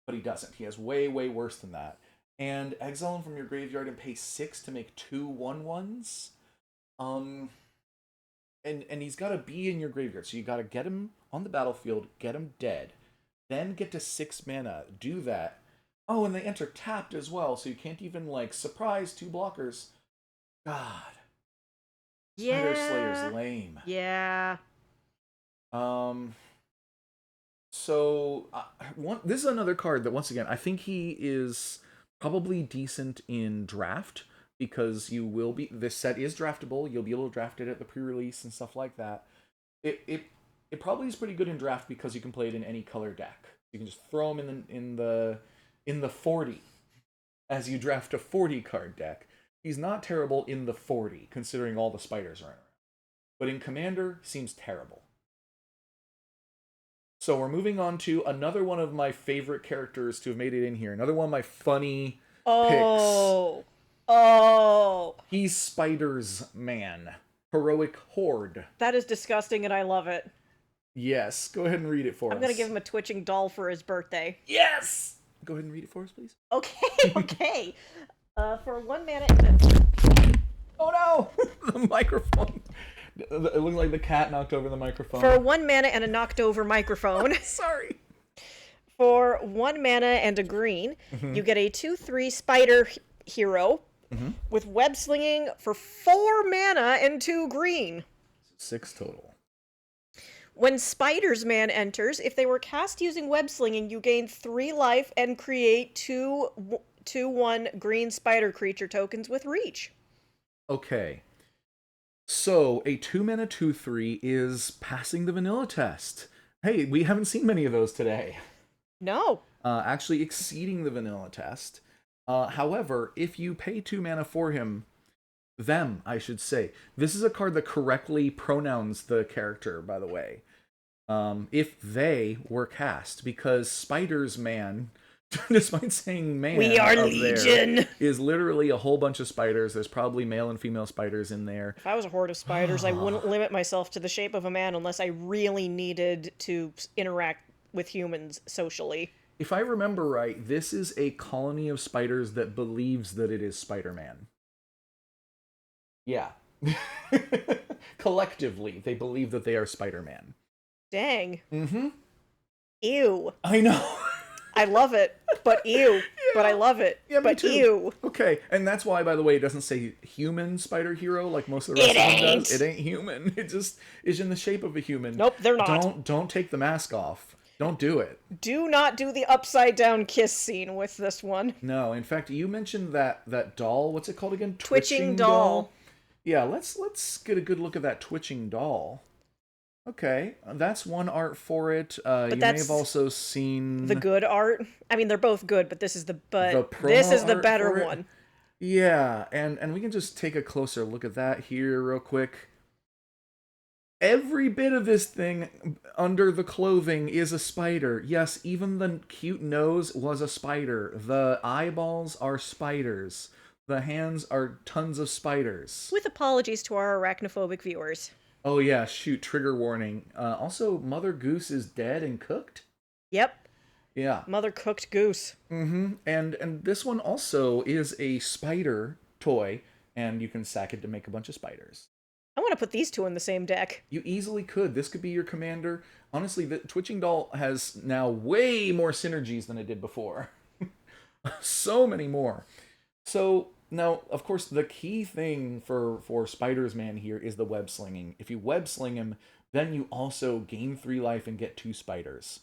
But he doesn't. He has way, way worse than that. And exile him from your graveyard and pay 6 to make 2 1/1s. and he's got to be in your graveyard. So you got to get him on the battlefield, get him dead, then get to 6 mana. Do that. Oh, and they enter tapped as well, so you can't even like surprise 2 blockers. God, Spider Slayer's lame. Yeah. Um. So this is another card that once again I think he is probably decent in draft because you will be this set is draftable. You'll be able to draft it at the pre-release and stuff like that. It probably is pretty good in draft because you can play it in any color deck. You can just throw him in the 40 as you draft a 40 card deck. He's not terrible in the 40 considering all the spiders are around. But in Commander, seems terrible. So we're moving on to another one of my favorite characters to have made it in here. Another one of my funny picks. Oh. He's Spider's Man. Heroic Horde. That is disgusting and I love it. Yes. Go ahead and read it for us. I'm going to give him a twitching doll for his birthday. Yes! Go ahead and read it for us, please. Okay, okay. For 1 mana... Oh no! The microphone. It looked like the cat knocked over the microphone. For 1 mana and a knocked over microphone. Sorry. For 1 mana and a green, you get a 2/3 spider hero with web slinging for 4 mana and 2 green. 6 total. When Spider's Man enters, if they were cast using web slinging, you gain 3 life and create 2/1 green spider creature tokens with reach. Okay. So, a 2 mana 2/3 is passing the vanilla test. Hey, we haven't seen many of those today. No. Actually exceeding the vanilla test. However, if you pay 2 mana for him, I should say. This is a card that correctly pronouns the character, by the way. If they were cast, because Spider's Man, despite saying man, we are legion, is literally a whole bunch of spiders. There's probably male and female spiders in there. If I was a horde of spiders, I wouldn't limit myself to the shape of a man unless I really needed to interact with humans socially. If I remember right, this is a colony of spiders that believes that it is Spider-Man. Yeah. Collectively, they believe that they are Spider-Man. Dang. Mm-hmm. Ew. I know. I love it, but ew. Yeah. But I love it, yeah, but me too. Ew. Okay, and that's why, by the way, it doesn't say human spider hero like most of the rest of them does. It ain't human. It just is in the shape of a human. Nope, they're not. Don't take the mask off. Don't do it. Do not do the upside down kiss scene with this one. No, in fact, you mentioned that doll. What's it called again? Twitching doll. Yeah, let's get a good look at that twitching doll. Okay, that's one art for it. You may have also seen the good art. I mean, they're both good, but this is the better one. Yeah, and we can just take a closer look at that here real quick. Every bit of this thing under the clothing is a spider. Yes, even the cute nose was a spider. The eyeballs are spiders. The hands are tons of spiders. With apologies to our arachnophobic viewers. Oh yeah, shoot, trigger warning. Also, Mother Goose is dead and cooked? Yep. Yeah. Mother cooked goose. Mm-hmm. And this one also is a spider toy, and you can sack it to make a bunch of spiders. I want to put these two in the same deck. You easily could. This could be your commander. Honestly, the Twitching Doll has now way more synergies than it did before. So many more. So, now, of course, the key thing for Spider's Man here is the web slinging. If you web sling him, then you also gain 3 life and get 2 spiders,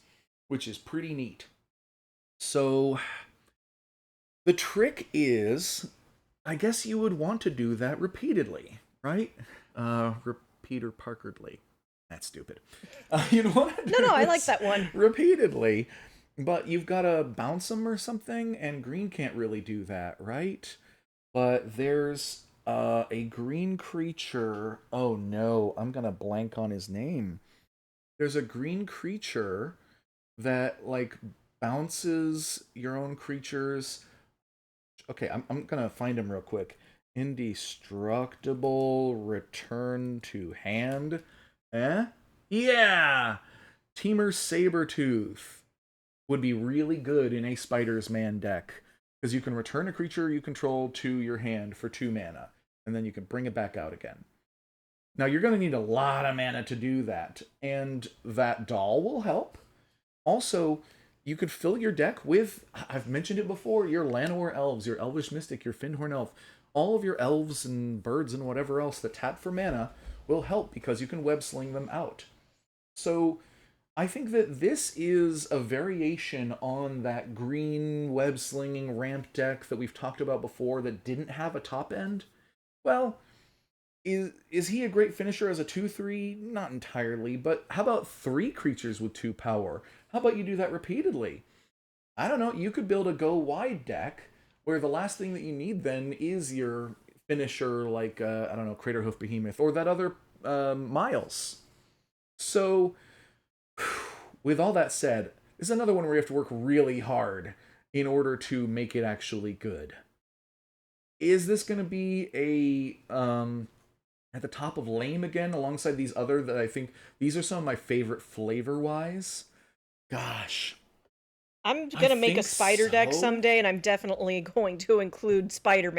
which is pretty neat. So, the trick is, I guess you would want to do that repeatedly, right? Repeater Parkerdly. That's stupid. You'd want to do No, I like that one. Repeatedly, but you've got to bounce them or something, and green can't really do that, right? But there's a green creature. Oh no, I'm gonna blank on his name. There's a green creature that like bounces your own creatures. Okay, I'm gonna find him real quick. Indestructible return to hand. Yeah! Teamer Sabertooth would be really good in a Spider's Man deck. Because you can return a creature you control to your hand for 2 mana. And then you can bring it back out again. Now you're going to need a lot of mana to do that, and that doll will help. Also, you could fill your deck with, I've mentioned it before, your Llanowar elves, your Elvish Mystic, your Fyndhorn Elf. All of your elves and birds and whatever else that tap for mana will help because you can web sling them out. So I think that this is a variation on that green web slinging ramp deck that we've talked about before that didn't have a top end. Well, is he a great finisher as a 2/3? Not entirely, but how about 3 creatures with 2 power? How about you do that repeatedly? I don't know, you could build a go wide deck where the last thing that you need then is your finisher like I don't know, Craterhoof Behemoth or that other Miles. So with all that said, this is another one where you have to work really hard in order to make it actually good. Is this going to be a at the top of lame again alongside these other that I think these are some of my favorite flavor wise? Gosh, I'm I gonna make a think spider deck so. someday, and I'm definitely going to include Spider's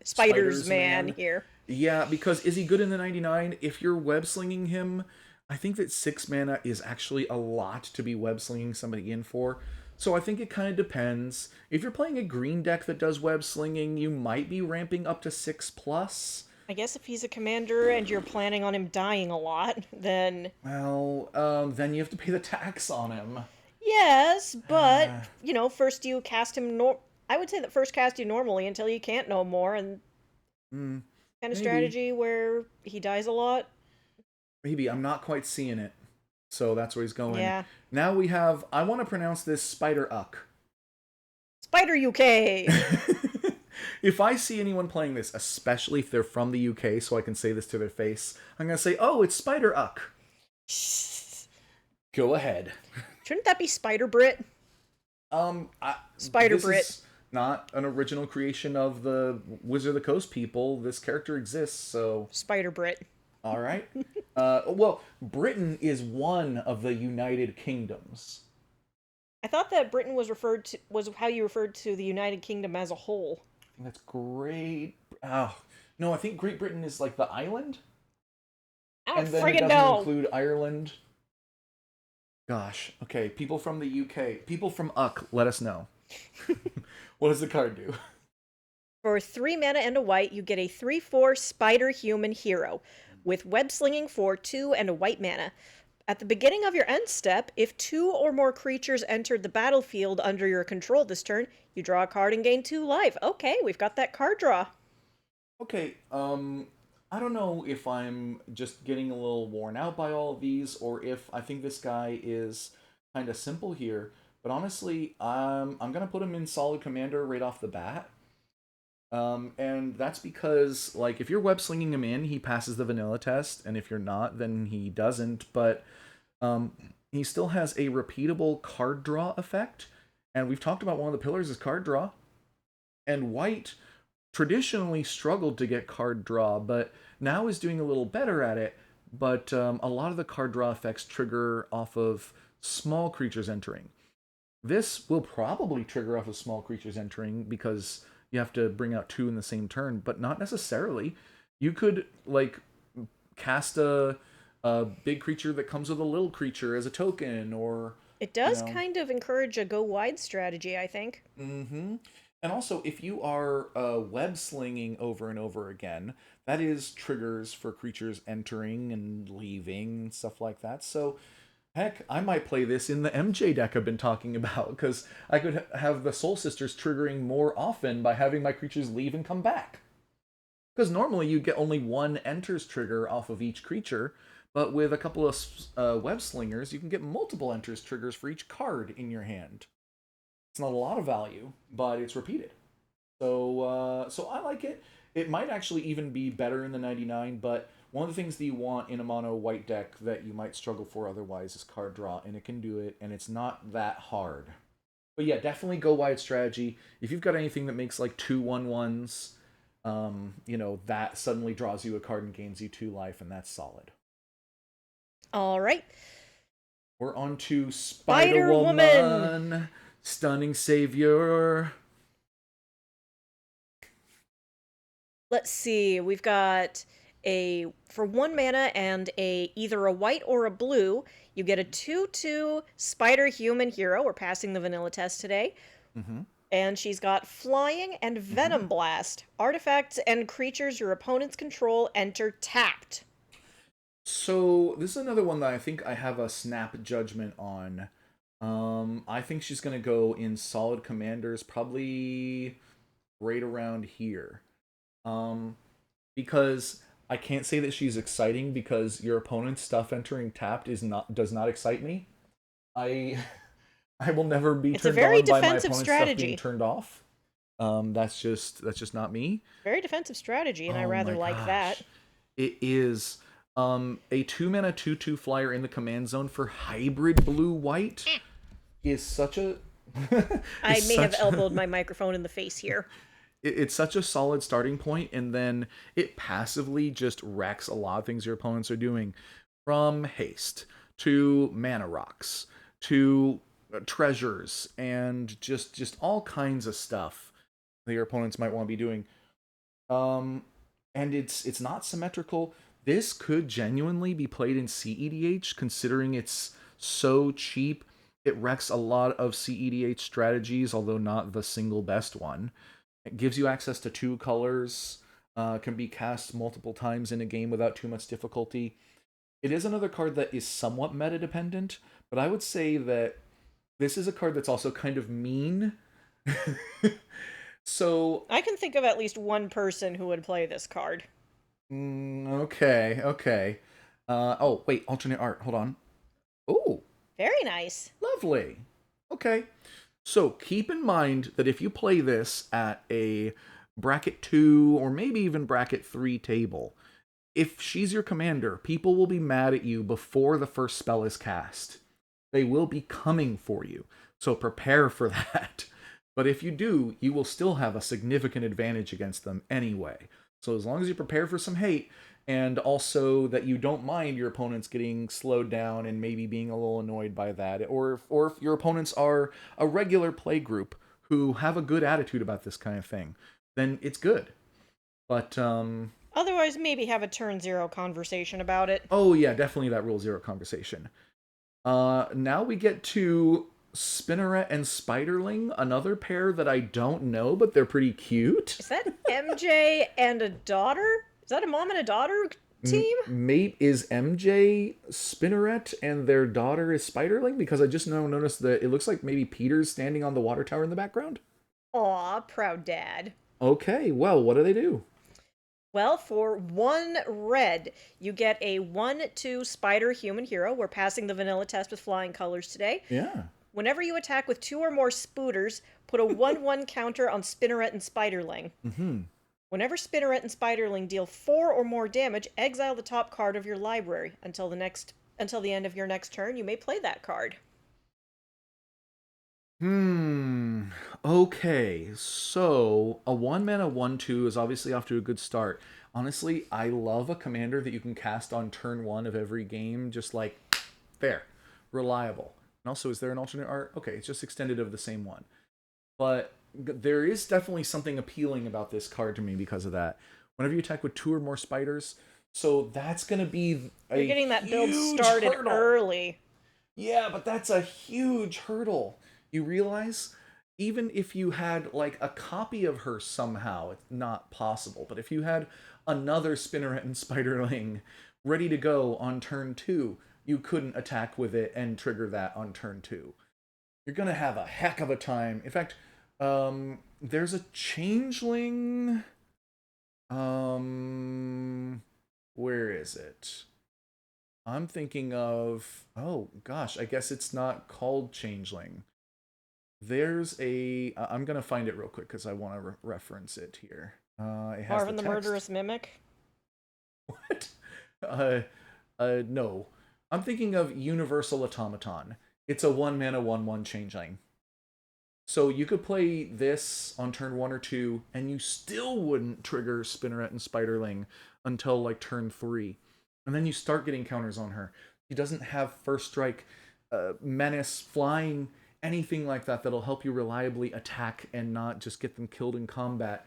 Spider's Man Man. here. Yeah, because is he good in the 99? If you're web slinging him, I think that 6 mana is actually a lot to be web slinging somebody in for. So I think it kind of depends. If you're playing a green deck that does web slinging, you might be ramping up to 6 plus. I guess if he's a commander and you're planning on him dying a lot, then Well, then you have to pay the tax on him. yes, but first you cast him. I would say that first cast you normally until you can't no more, and Hmm, kind of maybe. strategy where he dies a lot. Maybe. I'm not quite seeing it. So that's where he's going. Yeah, Now we have, I want to pronounce this Spider Uck. Spider UK. If I see anyone playing this, especially if they're from the UK, so I can say this to their face, I'm going to say, oh, it's Spider Uck. Go ahead. Shouldn't that be Spider Brit? Spider This Brit. is not an original creation of the Wizard of the Coast people. This character exists, so Spider Brit. all right. Well, Britain is one of the United Kingdoms. I thought that Britain was how you referred to the United Kingdom as a whole. That's great. Oh, no, I think Great Britain is like the island, I don't and then it friggin' doesn't know. include Ireland. Gosh, okay, people from the UK, people from Uck, let us know. What does the card do? For 3 mana and a white, you get a 3/4 Spider Human Hero with web slinging for 2 and a white mana. At the beginning of your end step, if 2 or more creatures entered the battlefield under your control this turn, you draw a card and gain 2 life. Okay, we've got that card draw. Okay, I don't know if I'm just getting a little worn out by all of these, or if I think this guy is kind of simple here. But honestly, I'm gonna put him in solid commander right off the bat. And that's because, like, if you're web slinging him in, he passes the vanilla test, and if you're not, then he doesn't. But um, he still has a repeatable card draw effect, and we've talked about one of the pillars is card draw. And white traditionally struggled to get card draw, but now is doing a little better at it. But a lot of the card draw effects trigger off of small creatures entering. This will probably trigger off of small creatures entering because you have to bring out 2 in the same turn, but not necessarily. You could like cast a big creature that comes with a little creature as a token, or It you does know. kind of encourage a go wide strategy, I think. Mm-hmm. And also, if you are web slinging over and over again, that is triggers for creatures entering and leaving and stuff like that. So heck, I might play this in the MJ deck I've been talking about because I could have the Soul Sisters triggering more often by having my creatures leave and come back. Because normally you get only one enters trigger off of each creature, but with a couple of web slingers, you can get multiple enters triggers for each card in your hand. It's not a lot of value, but it's repeated. So I like it. It might actually even be better in the 99, but one of the things that you want in a mono white deck that you might struggle for otherwise is card draw, and it can do it, and it's not that hard. But yeah, definitely go wide strategy. If you've got anything that makes like 2/1/1s, that suddenly draws you a card and gains you 2 life, and that's solid. All right. We're on to Spider Spider Woman. Woman, Stunning Savior. Let's see. We've got for 1 mana and either a white or a blue, you get a 2/2 spider human hero. We're passing the vanilla test today. Mm-hmm. And she's got flying and Mm-hmm. venom blast. Artifacts and creatures your opponents control enter tapped. So this is another one that I think I have a snap judgment on. I think she's gonna go in solid commanders, probably right around here. Um, because I can't say that she's exciting because your opponent's stuff entering tapped is not does not excite me. I I will never be It's a turned very on by my defensive opponent's stuff being strategy. turned off. That's just not me. Very defensive strategy, and I Oh rather my like that. gosh. It is a 2 mana 2/2 flyer in the command zone for hybrid blue white is such a I is may have such elbowed my microphone in the face here. it's such a solid starting point, and then it passively just wrecks a lot of things your opponents are doing, from haste to mana rocks to treasures and just all kinds of stuff that your opponents might want to be doing. Um, and it's not symmetrical. This could genuinely be played in CEDH, considering it's so cheap. It wrecks a lot of CEDH strategies, although not the single best one. It gives you access to 2 colors, can be cast multiple times in a game without too much difficulty. It is another card that is somewhat meta dependent, but I would say that this is a card that's also kind of mean. So, I can think of at least one person who would play this card. okay, okay. Oh, wait, alternate art. Hold on. Oh, Very nice. lovely. Okay. So keep in mind that if you play this at a bracket 2 or maybe even bracket 3 table, if she's your commander, people will be mad at you before the first spell is cast. They will be coming for you. So prepare for that. But if you do, you will still have a significant advantage against them anyway. So as long as you prepare for some hate, and also that you don't mind your opponents getting slowed down and maybe being a little annoyed by that, or if your opponents are a regular play group who have a good attitude about this kind of thing, then it's good. But Otherwise, maybe have a turn 0 conversation about it. oh yeah, definitely that rule 0 conversation. Now we get to Spinneret and Spiderling, another pair that I don't know, but they're pretty cute. Is that MJ and a daughter? Is that a mom and a daughter team? Mate is MJ Spinneret and their daughter is Spiderling, because I just now noticed that it looks like maybe Peter's standing on the water tower in the background. Aw, proud dad. Okay, well, what do they do? Well, for 1 red, you get a 1/2 spider human hero. We're passing the vanilla test with flying colors today. Yeah. Whenever you attack with 2 or more spooters, put a 1/1 counter on Spinneret and Spiderling. Mm-hmm. Whenever Spinneret and Spiderling deal 4 or more damage, exile the top card of your library. Until the end of your next turn, you may play that card. Okay, so a 1 mana 1/2 is obviously off to a good start. Honestly, I love a commander that you can cast on turn 1 of every game, just like there, reliable. And also, is there an alternate art? Okay, it's just extended of the same one. But there is definitely something appealing about this card to me because of that. Whenever you attack with 2 or more spiders, so that's going to be a You're getting that build huge started hurdle. early. Yeah, but that's a huge hurdle. You realize? Even if you had like a copy of her somehow, it's not possible. But if you had another Spinneret and Spiderling ready to go on turn 2, you couldn't attack with it and trigger that on turn 2. You're gonna have a heck of a time. In fact, there's a changeling. Where is it? I'm thinking of. Oh gosh, I guess it's not called changeling. There's a. I'm gonna find it real quick because I want to reference it here. It has Marvin the text. Murderous Mimic. What? No. I'm thinking of Universal Automaton. It's a 1 mana 1/1 changeling. So you could play this on turn 1 or 2, and you still wouldn't trigger Spinneret and Spiderling until like turn 3. And then you start getting counters on her. She doesn't have first strike, menace, flying, anything like that that'll help you reliably attack and not just get them killed in combat.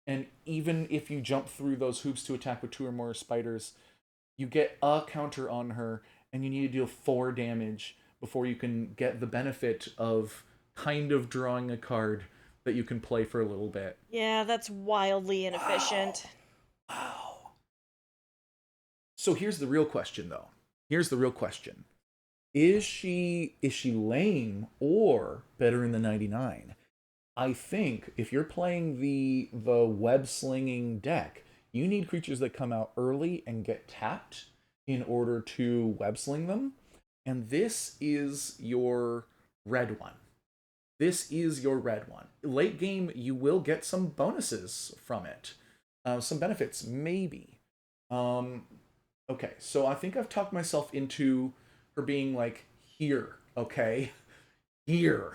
And even if you jump through those hoops to attack with 2 or more spiders, you get a counter on her, and you need to deal 4 damage before you can get the benefit of kind of drawing a card that you can play for a little bit. Yeah, that's wildly Wow. inefficient. Wow. So here's the real question, though. Here's the real question. Is she lame or better in the 99? I think if you're playing the web slinging deck, you need creatures that come out early and get tapped in order to web sling them. And this is your red one. This is your red one. Late game, you will get some bonuses from it, some benefits, maybe. Um, okay, so I think I've talked myself into her being like here, okay? Here,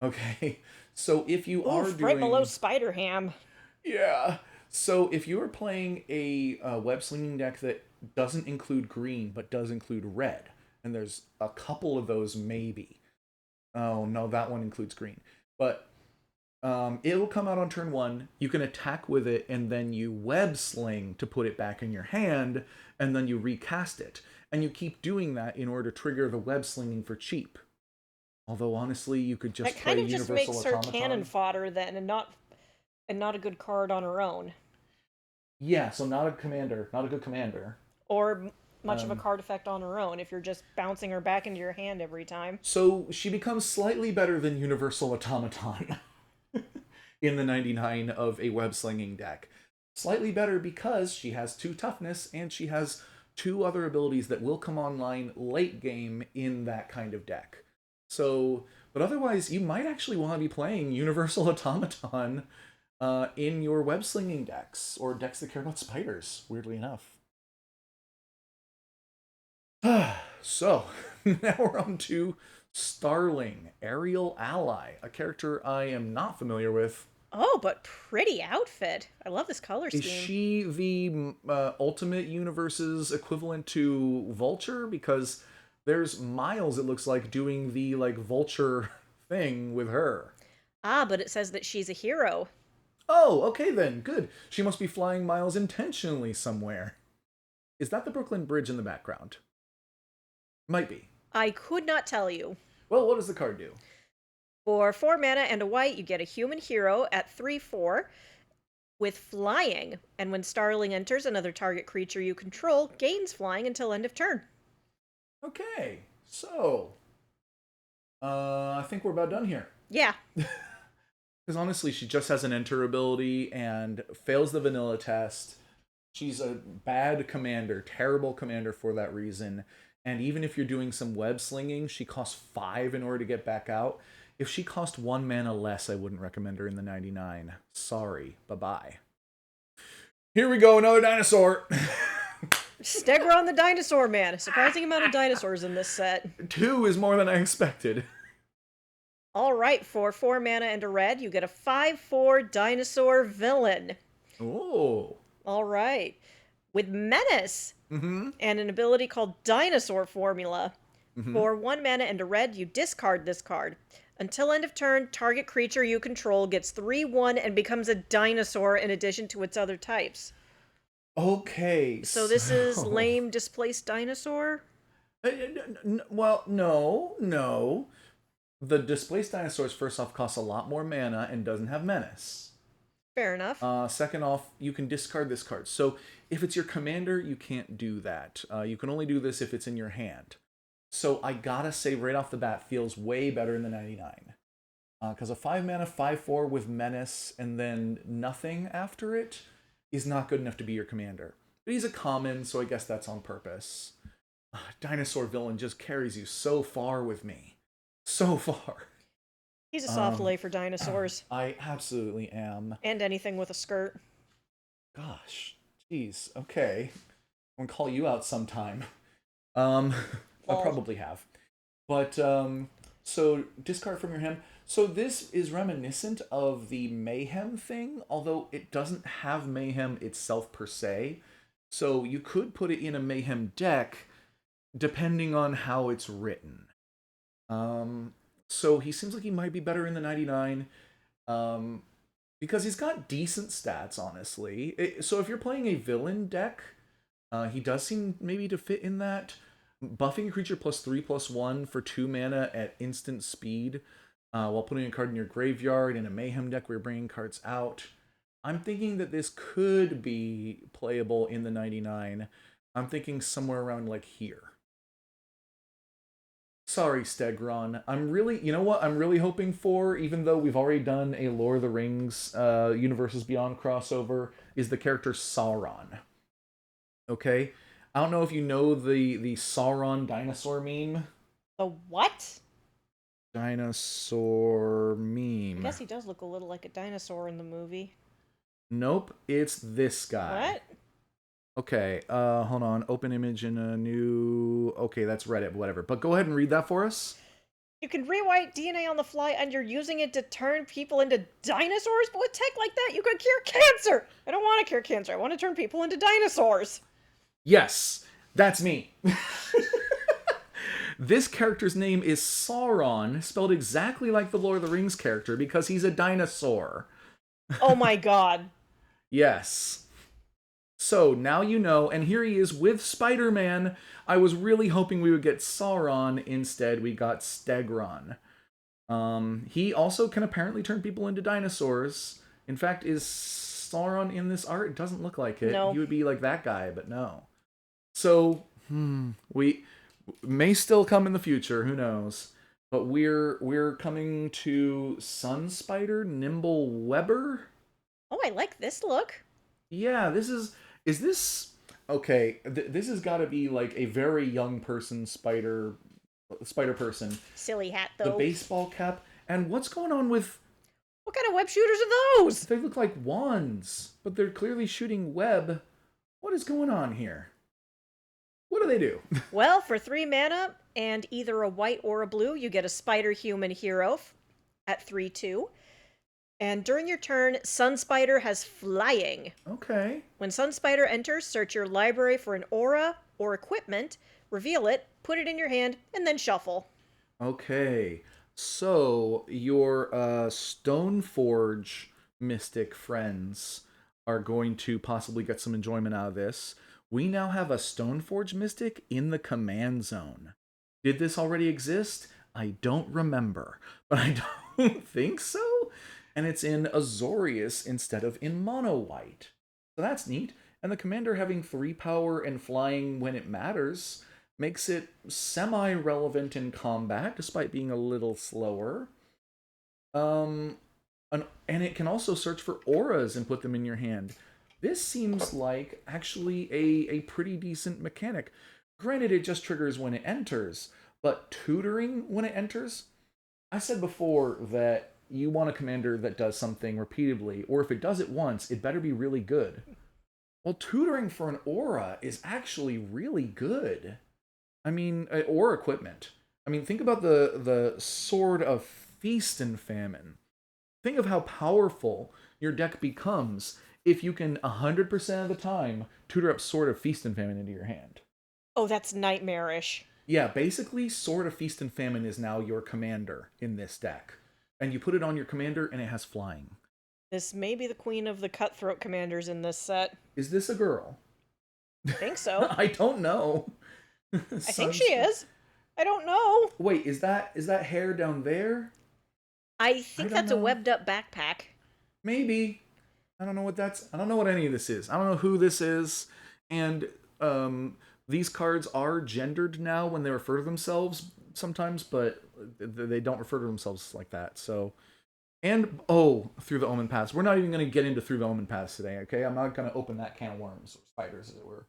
okay? So if you are Oof, right below doing, Spider Ham. yeah. So if you are playing a web slinging deck that doesn't include green but does include red, and there's a couple of those maybe. Oh no, that one includes green. But it will come out on turn 1. You can attack with it, and then you web sling to put it back in your hand, and then you recast it. And you keep doing that in order to trigger the web slinging for cheap. Although honestly, you could That just kind play of just Universal makes her cannon Automaton. fodder then, and not a good card on her own, Yeah, so not a commander, not a good commander. or much of a Um, card effect on her own if you're just bouncing her back into your hand every time. so she becomes slightly better than Universal Automaton in the 99 of a web slinging deck. Slightly better because she has 2 toughness and she has 2 other abilities that will come online late game in that kind of deck. So, but otherwise, you might actually want to be playing Universal Automaton in your web slinging decks or decks that care about spiders, weirdly enough. So, now we're on to Starling, Aerial Ally, a character I am not familiar with. Oh, but pretty outfit. I love this color Is scheme. she the Ultimate Universe's equivalent to Vulture? Because there's Miles, it looks like, doing the like Vulture thing with her. Ah, but it says that she's a hero. Oh, okay then, good. She must be flying Miles intentionally somewhere. Is that the Brooklyn Bridge in the background? Might be. I could not tell you. Well, what does the card do? For 4 mana and a white, you get a human hero at 3/4 with flying. And when Starling enters, another target creature you control gains flying until end of turn. Okay, so I think we're about done here. Yeah. Because honestly, she just has an enter ability and fails the vanilla test. She's a bad commander, terrible commander for that reason. And even if you're doing some web slinging, she costs 5 in order to get back out. If she cost 1 mana less, I wouldn't recommend her in the 99. Sorry. Bye bye. Here we go, another dinosaur. Stegron the Dinosaur Man. A surprising amount of dinosaurs in this set. 2 is more than I expected. All right, for 4 mana and a red, you get a 5/4 dinosaur villain. Oh. All right. With menace Mm-hmm. and an ability called Dinosaur Formula. Mm-hmm. For 1 mana and a red, you discard this card. Until end of turn, target creature you control gets 3/1 and becomes a dinosaur in addition to its other types. Okay, So this is so lame displaced dinosaur? well, no. The displaced dinosaurs first off costs a lot more mana and doesn't have menace. Fair enough. Second off, you can discard this card. So if it's your commander, you can't do that. You can only do this if it's in your hand. So I gotta say, right off the bat, feels way better in the 99. Because a 5 mana 5/4 with menace and then nothing after it is not good enough to be your commander. But he's a common, so I guess that's on purpose. Dinosaur villain just carries you so far with me. So far. He's a soft lay for dinosaurs. I absolutely am. And anything with a skirt. Gosh. Jeez. Okay. I'm gonna call you out sometime. I Lol. probably have. But so discard from your hand. So this is reminiscent of the mayhem thing, although it doesn't have mayhem itself per se. So you could put it in a mayhem deck depending on how it's written. So he seems like he might be better in the 99. because he's got decent stats, honestly. So if you're playing a villain deck, he does seem maybe to fit in that. Buffing a creature +3/+1 for 2 mana at instant speed, while putting a card in your graveyard in a mayhem deck where you're bringing cards out. I'm thinking that this could be playable in the 99. I'm thinking somewhere around like here. Sorry, Stegron. I'm really, you know what I'm really hoping for, even though we've already done a Lord of the Rings Universes Beyond crossover, is the character Sauron. Okay? I don't know if you know the Sauron dinosaur meme. The what? Dinosaur I meme. guess he does look a little like a dinosaur in the movie. Nope, it's this guy. What? Okay, hold on. Open image in a new... Okay, that's Reddit, whatever. But go ahead and read that for us. You can rewrite DNA on the fly and you're using it to turn people into dinosaurs? But with tech like that, you could cure cancer! I don't want to cure cancer. I want to turn people into dinosaurs. Yes, that's me. This character's name is Sauron, spelled exactly like the Lord of the Rings character, because he's a dinosaur. Oh my god. Yes. So now you know, and here he is with Spider-Man. I was really hoping we would get Sauron. Instead, we got Stegron. He also can apparently turn people into dinosaurs. In fact, is Sauron in this art? It doesn't look like it. No. He would be like that guy, but no. So, we may still come in the future. Who knows? But we're coming to Sun Spider Nimble Webber. Oh, I like this look. Yeah, this is this okay? This has got to be like a very young person spider person. Silly hat, The though. baseball cap, and what's going on with? What kind of web shooters are those? They look like wands, but they're clearly shooting web. What is going on here? What do they do? Well, for 3 mana and either a white or a blue, you get a spider human hero at 3/2. And during your turn, Sun Spider has flying. Okay. When Sun Spider enters, search your library for an aura or equipment, reveal it, put it in your hand, and then shuffle. Okay. So your Stoneforge mystic friends are going to possibly get some enjoyment out of this. We now have a Stoneforge mystic in the command zone. Did this already exist? I don't remember, but I don't think so. And it's in Azorius instead of in mono white. So that's neat. And the commander having 3 power and flying when it matters makes it semi-relevant in combat, despite being a little slower. And it can also search for auras and put them in your hand. This seems like actually a pretty decent mechanic. Granted, it just triggers when it enters, but tutoring when it enters? I said before that you want a commander that does something repeatedly, or if it does it once, it better be really good. Well, tutoring for an aura is actually really good. I mean, or equipment. I mean, think about the Sword of Feast and Famine. Think of how powerful your deck becomes if you can 100% of the time tutor up Sword of Feast and Famine into your hand. Oh, that's nightmarish. Yeah, basically, Sword of Feast and Famine is now your commander in this deck. And you put it on your commander, and it has flying. This may be the queen of the cutthroat commanders in this set. Is this a girl? I think so. I don't know. I think she is. I don't know. Wait, is that hair down there? I think that's a know. webbed up backpack. Maybe. I don't know what that's. I don't know what any of this is. I don't know who this is. And these cards are gendered now when they refer to themselves sometimes, but they don't refer to themselves like that. So, and Through the Omen Paths. We're not even going to get into Through the Omen Paths today. Okay, I'm not going to open that can of worms or spiders, as it were.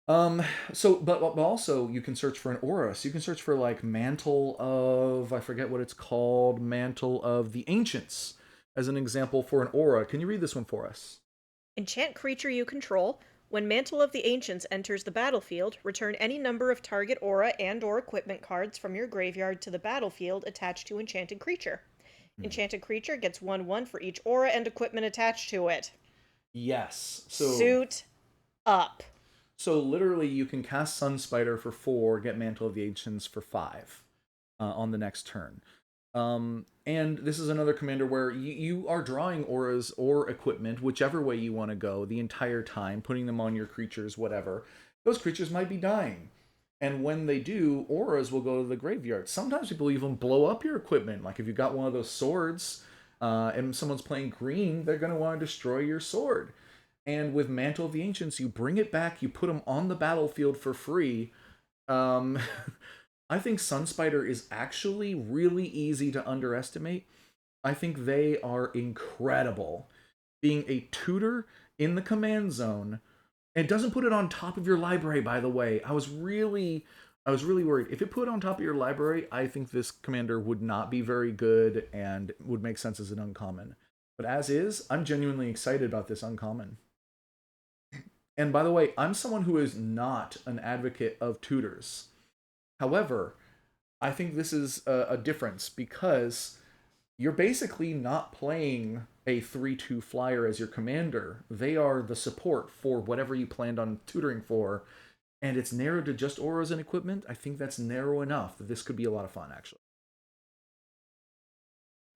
But also you can search for an aura. So you can search for like Mantle of, I forget what it's called, Mantle of the Ancients as an example for an aura. Can you read this one for us? Enchant creature you control. When Mantle of the Ancients enters the battlefield, return any number of target aura and/or equipment cards from your graveyard to the battlefield attached to enchanted creature. Enchanted creature gets 1/1 for each aura and equipment attached to it. Yes. So Suit up. So literally, you can cast Sun Spider for 4, get Mantle of the Ancients for 5 on the next turn. And this is another commander where you are drawing auras or equipment, whichever way you want to go, the entire time, putting them on your creatures, whatever. Those creatures might be dying. And when they do, auras will go to the graveyard. Sometimes people even blow up your equipment. Like if you got one of those swords and someone's playing green, they're going to want to destroy your sword. And with Mantle of the Ancients, you bring it back, you put them on the battlefield for free. Um, I think Sun Spider is actually really easy to underestimate. I think they are incredible. Being a tutor in the command zone, and it doesn't put it on top of your library, by the way. I was really worried. If it put it on top of your library, I think this commander would not be very good and would make sense as an uncommon. But as is, I'm genuinely excited about this uncommon. And by the way, I'm someone who is not an advocate of tutors. However, I think this is a difference because you're basically not playing a 3/2 flyer as your commander. They are the support for whatever you planned on tutoring for, and it's narrowed to just auras and equipment. I think that's narrow enough that this could be a lot of fun, actually.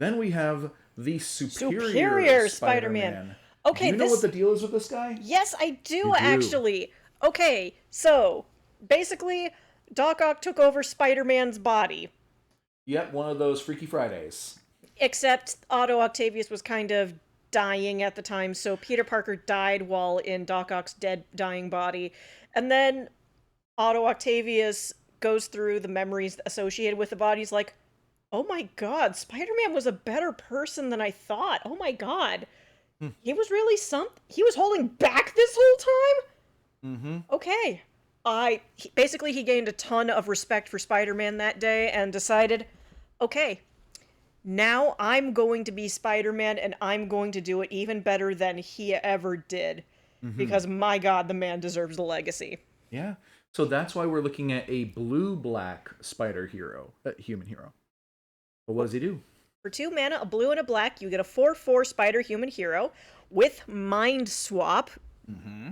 Then we have the Superior Superior Spider-Man. Spider-Man. Do Okay, you know what this. the deal is with this guy? Yes, I You do do. actually. Okay, so basically, Doc Ock took over Spider-Man's body, Yep, one of those Freaky Fridays. except Otto Octavius was kind of dying at the time, so Peter Parker died while in Doc Ock's dead, dying body. And then Otto Octavius goes through the memories associated with the body. He's like, oh my god, Spider-Man was a better person than I thought. Oh my god. Hmm. He was really he was holding back this whole time? Mm-hmm. Okay. Basically he gained a ton of respect for Spider-Man that day and decided, okay, now I'm going to be Spider-Man and I'm going to do it even better than he ever did. Mm-hmm. Because my god, the man deserves the legacy. Yeah. So that's why we're looking at a blue-black spider hero, human hero. But what does he do? For 2 mana, a blue and a black, you get a 4/4 spider human hero with Mind Swap. Mm-hmm.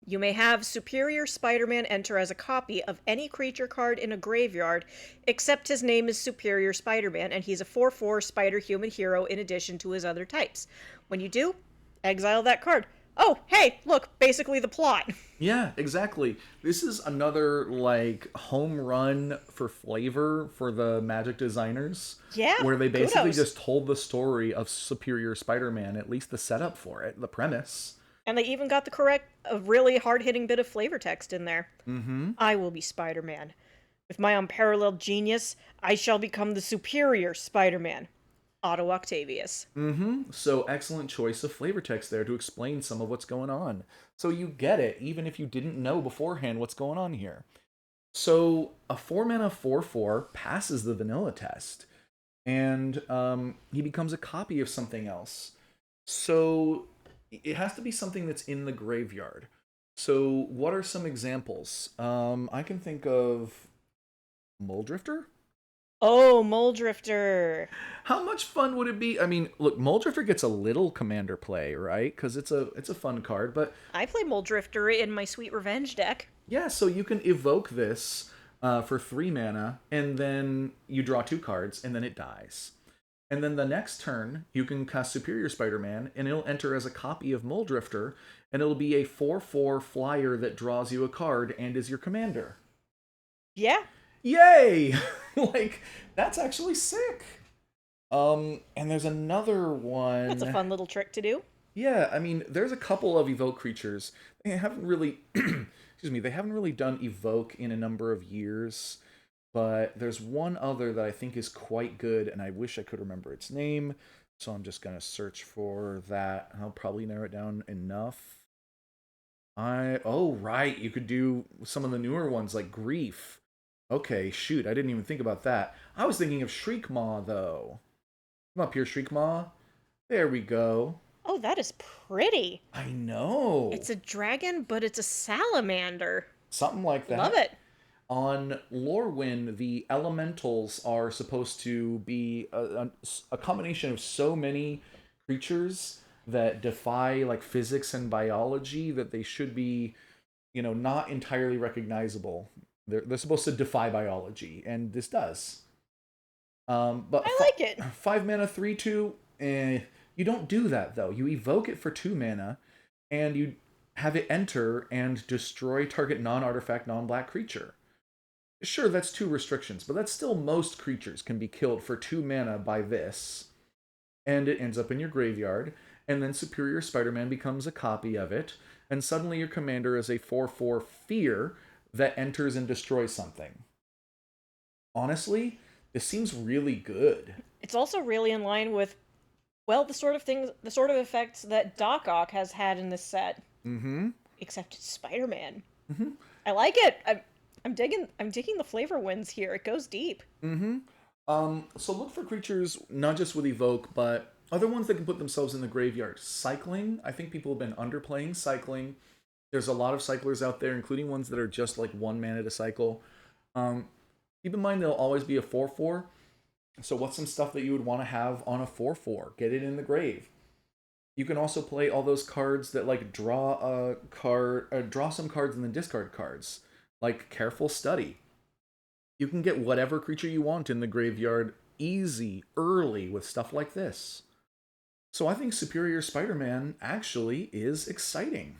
You may have Superior Spider-Man enter as a copy of any creature card in a graveyard, except his name is Superior Spider-Man, and he's a 4/4 spider human hero in addition to his other types. When you do, exile that card. Oh, hey, look, basically the plot. Yeah, exactly. This is another like home run for flavor for the Magic designers, Yeah, where they basically kudos. just told the story of Superior Spider-Man, at least the setup for it, the premise. And they even got the correct, a really hard-hitting bit of flavor text in there. Mm-hmm. I will be Spider-Man. With my unparalleled genius, I shall become the superior Spider-Man. Otto Octavius. Mm-hmm. So excellent choice of flavor text there to explain some of what's going on. So you get it, even if you didn't know beforehand what's going on here. So a 4 mana 4/4 passes the vanilla test, and he becomes a copy of something else. So it has to be something that's in the graveyard. So what are some examples? I can think of Muldrifter. Oh, Muldrifter. How much fun would it be? I mean, look, Muldrifter gets a little commander play, right? Because it's a fun card, but I play Muldrifter in my Sweet Revenge deck. yeah. So you can evoke this for 3 mana, and then you draw 2 cards, and then it dies. And then the next turn, you can cast Superior Spider-Man, and it'll enter as a copy of Muldrifter, and it'll be a 4/4 flyer that draws you a card and is your commander. Yeah. Yay! Like, that's actually sick. And there's another one. That's a fun little trick to do. Yeah, I mean, there's a couple of evoke creatures. They haven't really, excuse me, they haven't really done evoke in a number of years. But there's one other that I think is quite good, and I wish I could remember its name. So I'm just gonna search for that. I'll probably narrow it down enough. Oh right, you could do some of the newer ones like Grief. Okay, shoot, I didn't even think about that. I was thinking of Shriekmaw though. Come up here, Shriekmaw. There we go. Oh, that is pretty. I know. It's a dragon, but it's a salamander. Something like Love that. it. On Lorwyn, the elementals are supposed to be a combination of so many creatures that defy like physics and biology that they should be, not entirely recognizable. They're supposed to defy biology, and this does. But I like it. 5 mana 3/2. You don't do that though. You evoke it for 2 mana, and you have it enter and destroy target non-artifact, non-black creature. Sure, that's 2 restrictions, but that's still most creatures can be killed for 2 mana by this, and it ends up in your graveyard. And then Superior Spider-Man becomes a copy of it, and suddenly your commander is a 4/4 fear that enters and destroys something. Honestly, this seems really good. It's also really in line with, well, the sort of effects that Doc Ock has had in this set. Mm-hmm. Except it's Spider-Man. Mm-hmm. I like it. I'm digging the flavor wins here. It goes deep. Mm-hmm. So look for creatures not just with evoke, but other ones that can put themselves in the graveyard. Cycling. I think people have been underplaying cycling. There's a lot of cyclers out there, including ones that are just like 1 mana to cycle. Keep in mind, there'll always be a 4/4. So what's some stuff that you would want to have on a 4/4? Get it in the grave. You can also play all those cards that like draw a card, draw some cards and then discard cards, like Careful Study. You can get whatever creature you want in the graveyard easy, early with stuff like this. So I think Superior Spider-Man actually is exciting.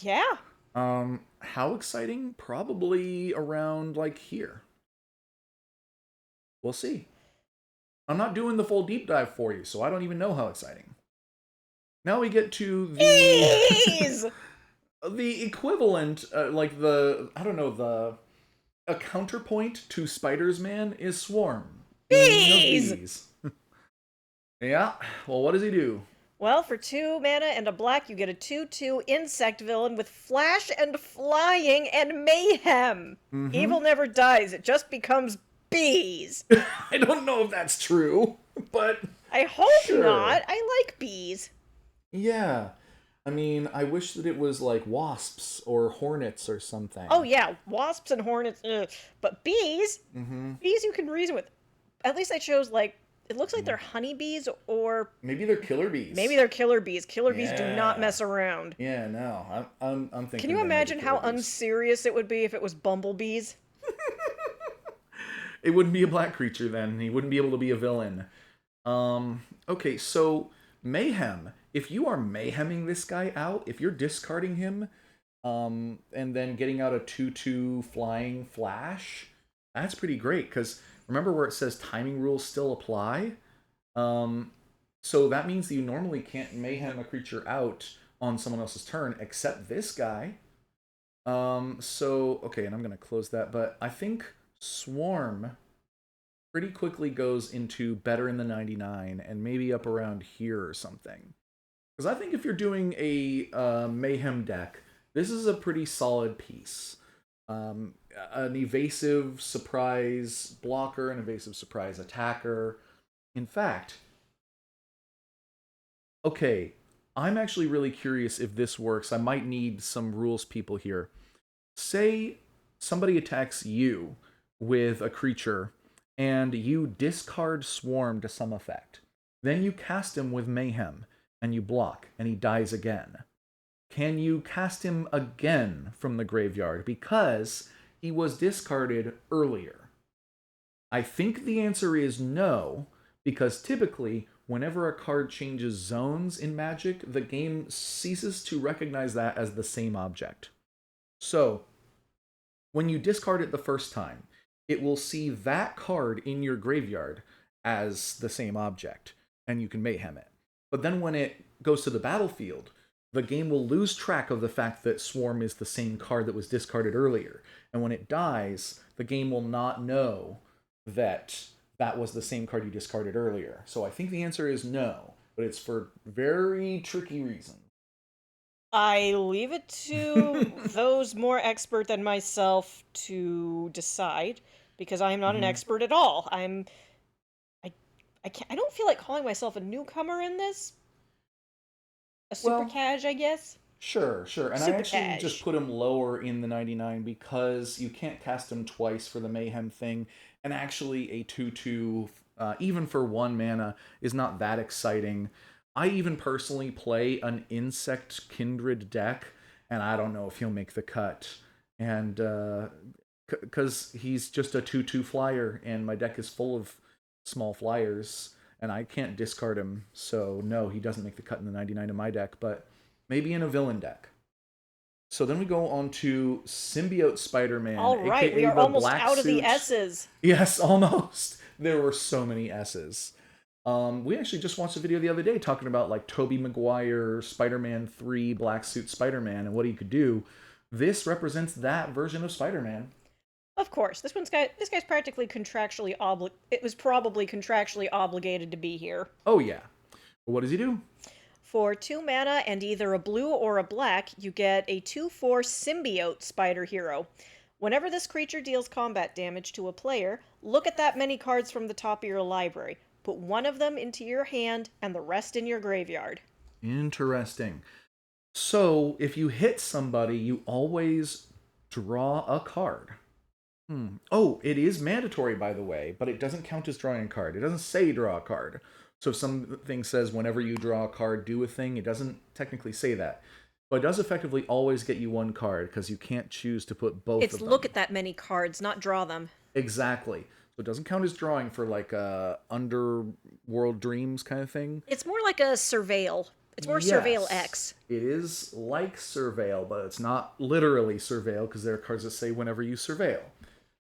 Yeah. How exciting? Probably around like here. We'll see. I'm not doing the full deep dive for you, so I don't even know how exciting. Now we get to the the equivalent, like I don't know, a counterpoint to Spider's Man is Swarm. Bees! Yeah, well, what does he do? Well, for 2 mana and a black, you get a 2/2 insect villain with flash and flying and mayhem. Mm-hmm. Evil never dies, it just becomes bees. I don't know if that's true, but I hope sure. not. I like bees. Yeah. I mean, I wish that it was like wasps or hornets or something. Oh yeah, wasps and hornets, but bees, Mm-hmm. bees you can reason with. At least I chose like, it looks like they're honeybees, or maybe they're killer bees. maybe they're killer bees. Killer bees do not mess around. Yeah, no, I'm thinking. Can you imagine how unserious it would be if it was bumblebees? It wouldn't be a black creature then. He wouldn't be able to be a villain. Okay, so mayhem. If you are mayheming this guy out, if you're discarding him, and then getting out a 2/2 flying flash, that's pretty great. Because remember where it says timing rules still apply? So that means that you normally can't mayhem a creature out on someone else's turn, except this guy. So, okay, and I'm going to close that, but I think Swarm pretty quickly goes into better in the 99 and maybe up around here or something. Because I think if you're doing a Mayhem deck, this is a pretty solid piece. An evasive surprise blocker, an evasive surprise attacker. In fact, okay, I'm actually really curious if this works. I might need some rules people here. Say somebody attacks you with a creature, and you discard Swarm to some effect. Then you cast him with Mayhem, and you block, and he dies again. Can you cast him again from the graveyard because he was discarded earlier? I think the answer is no, because typically, whenever a card changes zones in Magic, the game ceases to recognize that as the same object. So, when you discard it the first time, it will see that card in your graveyard as the same object, and you can mayhem it. But then when it goes to the battlefield, the game will lose track of the fact that Swarm is the same card that was discarded earlier. And when it dies, the game will not know that that was the same card you discarded earlier. So I think the answer is no, but it's for very tricky reasons. I leave it to those more expert than myself to decide, because I am not an expert at all. I don't feel like calling myself a newcomer in this. A super cash, I guess. Sure. And Super I actually cash. just put him lower in the 99 because you can't cast him twice for the Mayhem thing. And actually a 2/2, even for 1 mana, is not that exciting. I even personally play an Insect Kindred deck, and I don't know if he'll make the cut. And because he's just a 2/2 flyer, and my deck is full of small flyers, and I can't discard him. So no, he doesn't make the cut in the 99 in my deck, but maybe in a villain deck. So then we go on to Symbiote Spider-Man, All right, we aka are the almost Black out of the Suit. S's. Yes, almost. There were so many S's. We actually just watched a video the other day talking about like Tobey Maguire, Spider-Man 3, Black Suit Spider-Man, and what he could do. This represents that version of Spider-Man. Of course, this guy's practically contractually It was probably contractually obligated to be here. Oh yeah. What does he do? For 2 mana and either a blue or a black, you get a 2/4 symbiote spider hero. Whenever this creature deals combat damage to a player, look at that many cards from the top of your library. Put one of them into your hand and the rest in your graveyard. Interesting. So if you hit somebody, you always draw a card. Oh, it is mandatory, by the way, but it doesn't count as drawing a card. It doesn't say draw a card. So if something says whenever you draw a card, do a thing, it doesn't technically say that. But it does effectively always get you one card because you can't choose to put both It's of them. look at that many cards, not draw them. Exactly. So it doesn't count as drawing for like a Underworld Dreams kind of thing. It's more like a surveil. It's more Surveil X. It is like Surveil, but it's not literally Surveil because there are cards that say whenever you surveil.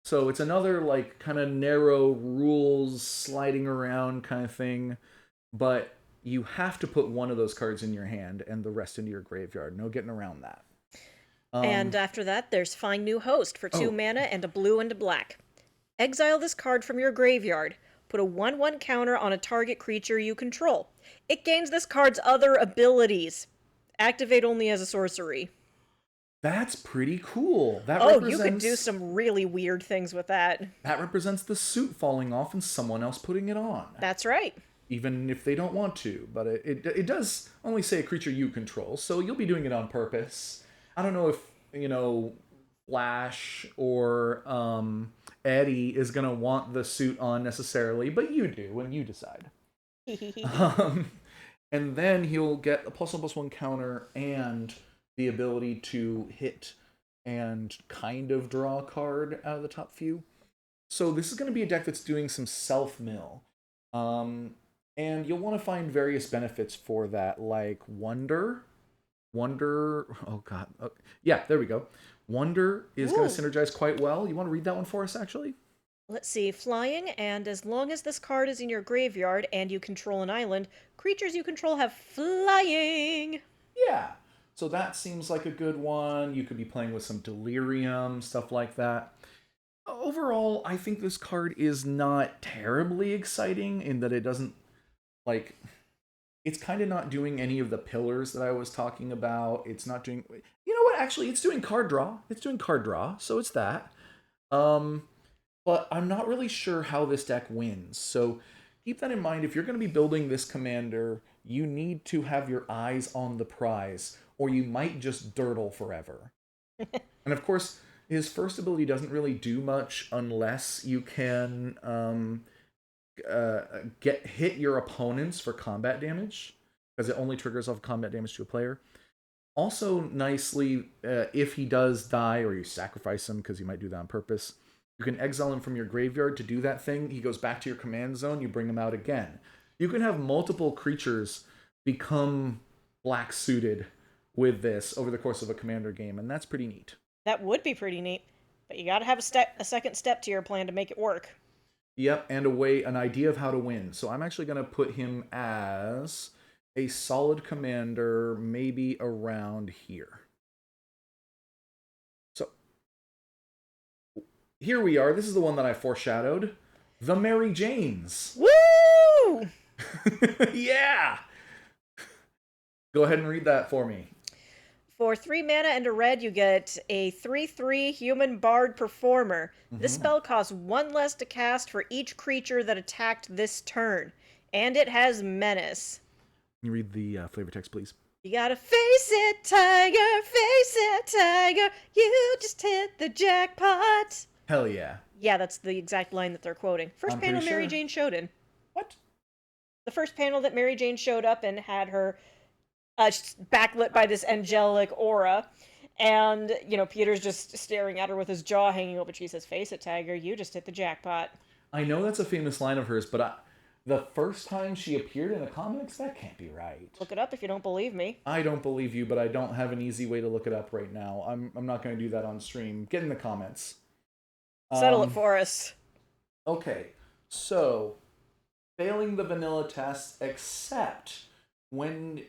So it's another like kind of narrow rules sliding around kind of thing, but you have to put one of those cards in your hand and the rest into your graveyard. No getting around that. And after that, there's Find New Host for 2 mana and a blue and a black. Exile this card from your graveyard. Put a 1/1 counter on a target creature you control. It gains this card's other abilities. Activate only as a sorcery. That's pretty cool. You could do some really weird things with that. That represents the suit falling off and someone else putting it on. That's right. Even if they don't want to, but it does only say a creature you control, so you'll be doing it on purpose. I don't know if, Flash or Eddie is going to want the suit on necessarily, but you do, and you decide. And then he'll get a +1/+1 counter and the ability to hit and kind of draw a card out of the top few. So this is going to be a deck that's doing some self-mill. And you'll want to find various benefits for that, like Wonder, oh god. Yeah, there we go. Wonder is going to synergize quite well. You want to read that one for us, actually? Let's see. Flying, and as long as this card is in your graveyard and you control an island, creatures you control have flying. Yeah. So that seems like a good one. You could be playing with some Delirium, stuff like that. Overall, I think this card is not terribly exciting in that it doesn't, like, it's kind of not doing any of the pillars that I was talking about. It's not doing, you know what, actually, it's doing card draw. It's doing card draw, so it's that. But I'm not really sure how this deck wins. So keep that in mind. If you're going to be building this commander, you need to have your eyes on the prize, or you might just dirtle forever. And of course, his first ability doesn't really do much unless you can hit your opponents for combat damage, because it only triggers off combat damage to a player. Also, nicely, if he does die or you sacrifice him, because you might do that on purpose, you can exile him from your graveyard to do that thing. He goes back to your command zone, you bring him out again. You can have multiple creatures become black suited with this over the course of a commander game, and that's pretty neat. That would be pretty neat, but you gotta have a second step to your plan to make it work. Yep, and an idea of how to win. So I'm actually going to put him as a solid commander, maybe around here. So here we are. This is the one that I foreshadowed. The Mary Janes. Woo! Yeah! Go ahead and read that for me. For 3 mana and a red, you get a 3/3 human bard performer. This spell costs 1 less to cast for each creature that attacked this turn. And it has menace. Can you read the flavor text, please? You gotta face it, tiger, face it, tiger. You just hit the jackpot. Hell yeah. Yeah, that's the exact line that they're quoting. First I'm panel pretty Mary sure. Jane showed in. What? The first panel that Mary Jane showed up and had her backlit by this angelic aura. And, Peter's just staring at her with his jaw hanging open. She says, face it, tiger, you just hit the jackpot. I know that's a famous line of hers, but the first time she appeared in the comics, that can't be right. Look it up if you don't believe me. I don't believe you, but I don't have an easy way to look it up right now. I'm not going to do that on stream. Get in the comments. Settle it Um, for us. okay, so failing the vanilla test, except when,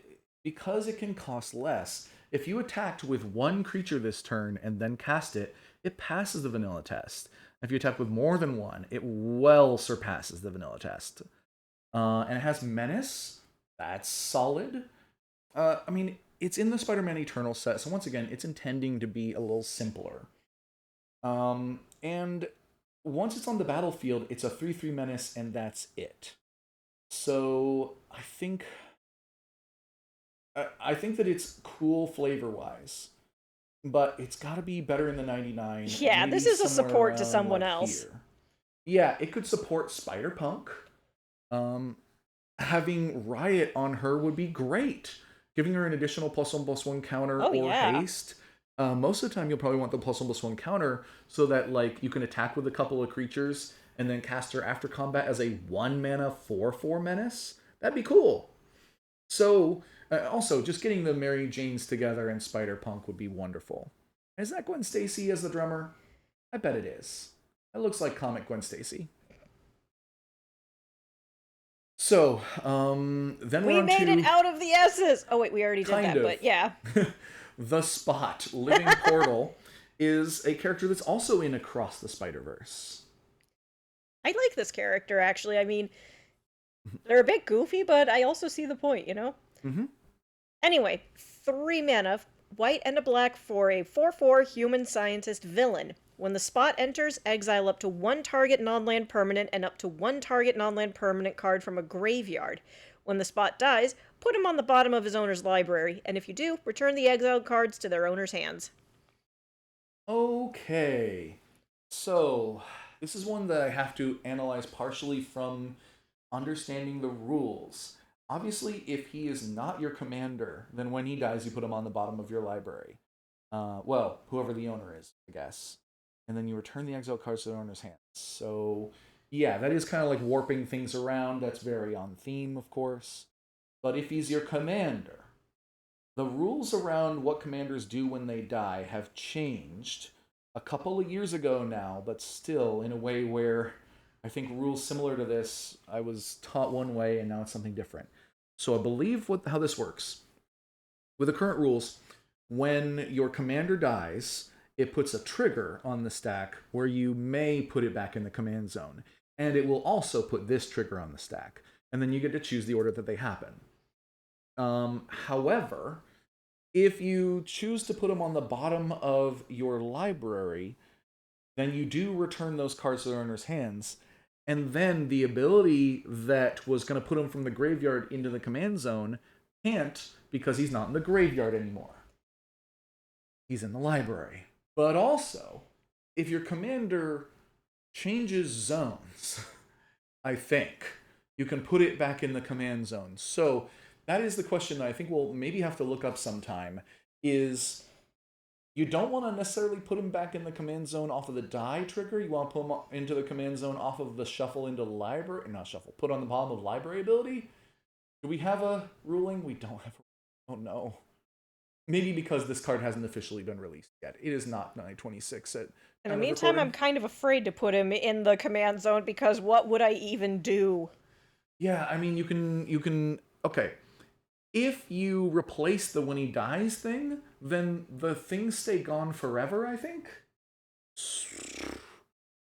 because it can cost less. If you attacked with one creature this turn and then cast it, it passes the vanilla test. If you attack with more than one, it well surpasses the vanilla test. And it has menace. That's solid. I mean, it's in the Spider-Man Eternal set, so once again, it's intending to be a little simpler. And once it's on the battlefield, it's a 3/3 menace, and that's it. So I think that it's cool flavor-wise, but it's got to be better in the 99. Yeah, Maybe this is a somewhere support to around, someone like, else. here. Yeah, it could support Spider-Punk. Having Riot on her would be great. Giving her an additional +1/+1 counter or yeah. haste. Most of the time, you'll probably want the +1/+1 counter so that like you can attack with a couple of creatures and then cast her after combat as a 1-mana 4/4 menace. That'd be cool. So, also, just getting the Mary Janes together and Spider-Punk would be wonderful. Is that Gwen Stacy as the drummer? I bet it is. That looks like comic Gwen Stacy. So, then we we're on made to it out of the S's. Oh wait, we already did kind that, of. but yeah. The Spot, Living Portal, is a character that's also in Across the Spider-Verse. I like this character actually. I mean, they're a bit goofy, but I also see the point, you know? Mm-hmm. Anyway, 3 mana, white and a black for a 4/4 human scientist villain. When the Spot enters, exile up to 1 target non-land permanent and up to 1 target non-land permanent card from a graveyard. When the Spot dies, put him on the bottom of his owner's library, and if you do, return the exiled cards to their owner's hands. Okay. So, this is one that I have to analyze partially from understanding the rules. Obviously, if he is not your commander, then when he dies, you put him on the bottom of your library. Well, whoever the owner is, I guess. And then you return the exile cards to the owner's hands. So, yeah, that is kind of like warping things around. That's very on theme, of course. But if he's your commander, the rules around what commanders do when they die have changed a couple of years ago now, but still in a way where I think rules similar to this, I was taught one way and now it's something different. So I believe how this works. With the current rules, when your commander dies, it puts a trigger on the stack where you may put it back in the command zone. And it will also put this trigger on the stack. And then you get to choose the order that they happen. However, if you choose to put them on the bottom of your library, then you do return those cards to their owner's hands. And then the ability that was going to put him from the graveyard into the command zone can't, because he's not in the graveyard anymore. He's in the library. But also, if your commander changes zones, I think, you can put it back in the command zone. So that is the question that I think we'll maybe have to look up sometime, is you don't want to necessarily put him back in the command zone off of the die trigger. You want to put him into the command zone off of the shuffle into library, not shuffle, put on the bottom of library ability. Do we have a ruling? We don't have a, oh no. Maybe because this card hasn't officially been released yet. It is not 9/26 at In the meantime, I'm kind of afraid to put him in the command zone because what would I even do? Yeah, I mean, you can, okay. If you replace the when he dies thing, then the things stay gone forever, I think.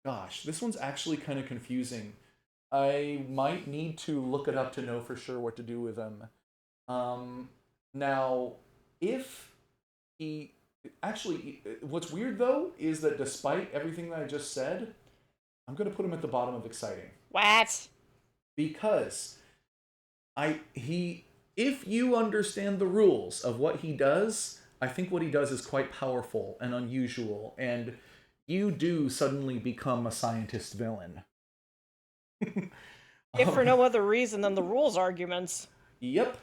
Gosh, this one's actually kind of confusing. I might need to look it up to know for sure what to do with him. Now, if he... Actually, what's weird, though, is that despite everything that I just said, I'm going to put him at the bottom of exciting. What? Because if you understand the rules of what he does, I think what he does is quite powerful and unusual, and you do suddenly become a scientist villain. If for no other reason than the rules arguments. Yep.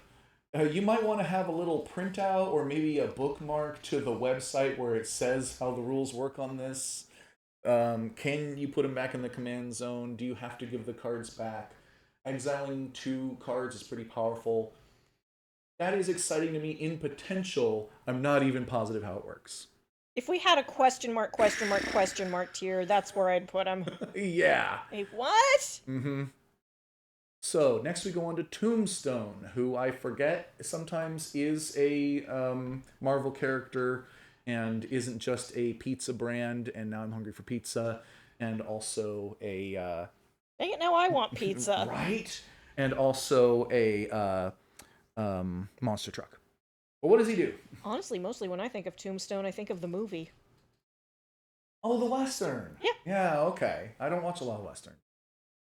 You might want to have a little printout or maybe a bookmark to the website where it says how the rules work on this. Can you put him back in the command zone? Do you have to give the cards back? Exiling 2 cards is pretty powerful. That is exciting to me in potential. I'm not even positive how it works. If we had a question mark, question mark, question mark tier, that's where I'd put him. Yeah. A what? Mm-hmm. So next we go on to Tombstone, who I forget sometimes is a Marvel character and isn't just a pizza brand. And now I'm hungry for pizza, and also a Dang it, now I want pizza. right, and also a monster truck. But what does he do? Honestly, mostly when I think of Tombstone, I think of the movie. Oh, the Western. Yeah. Yeah, okay. I don't watch a lot of Western.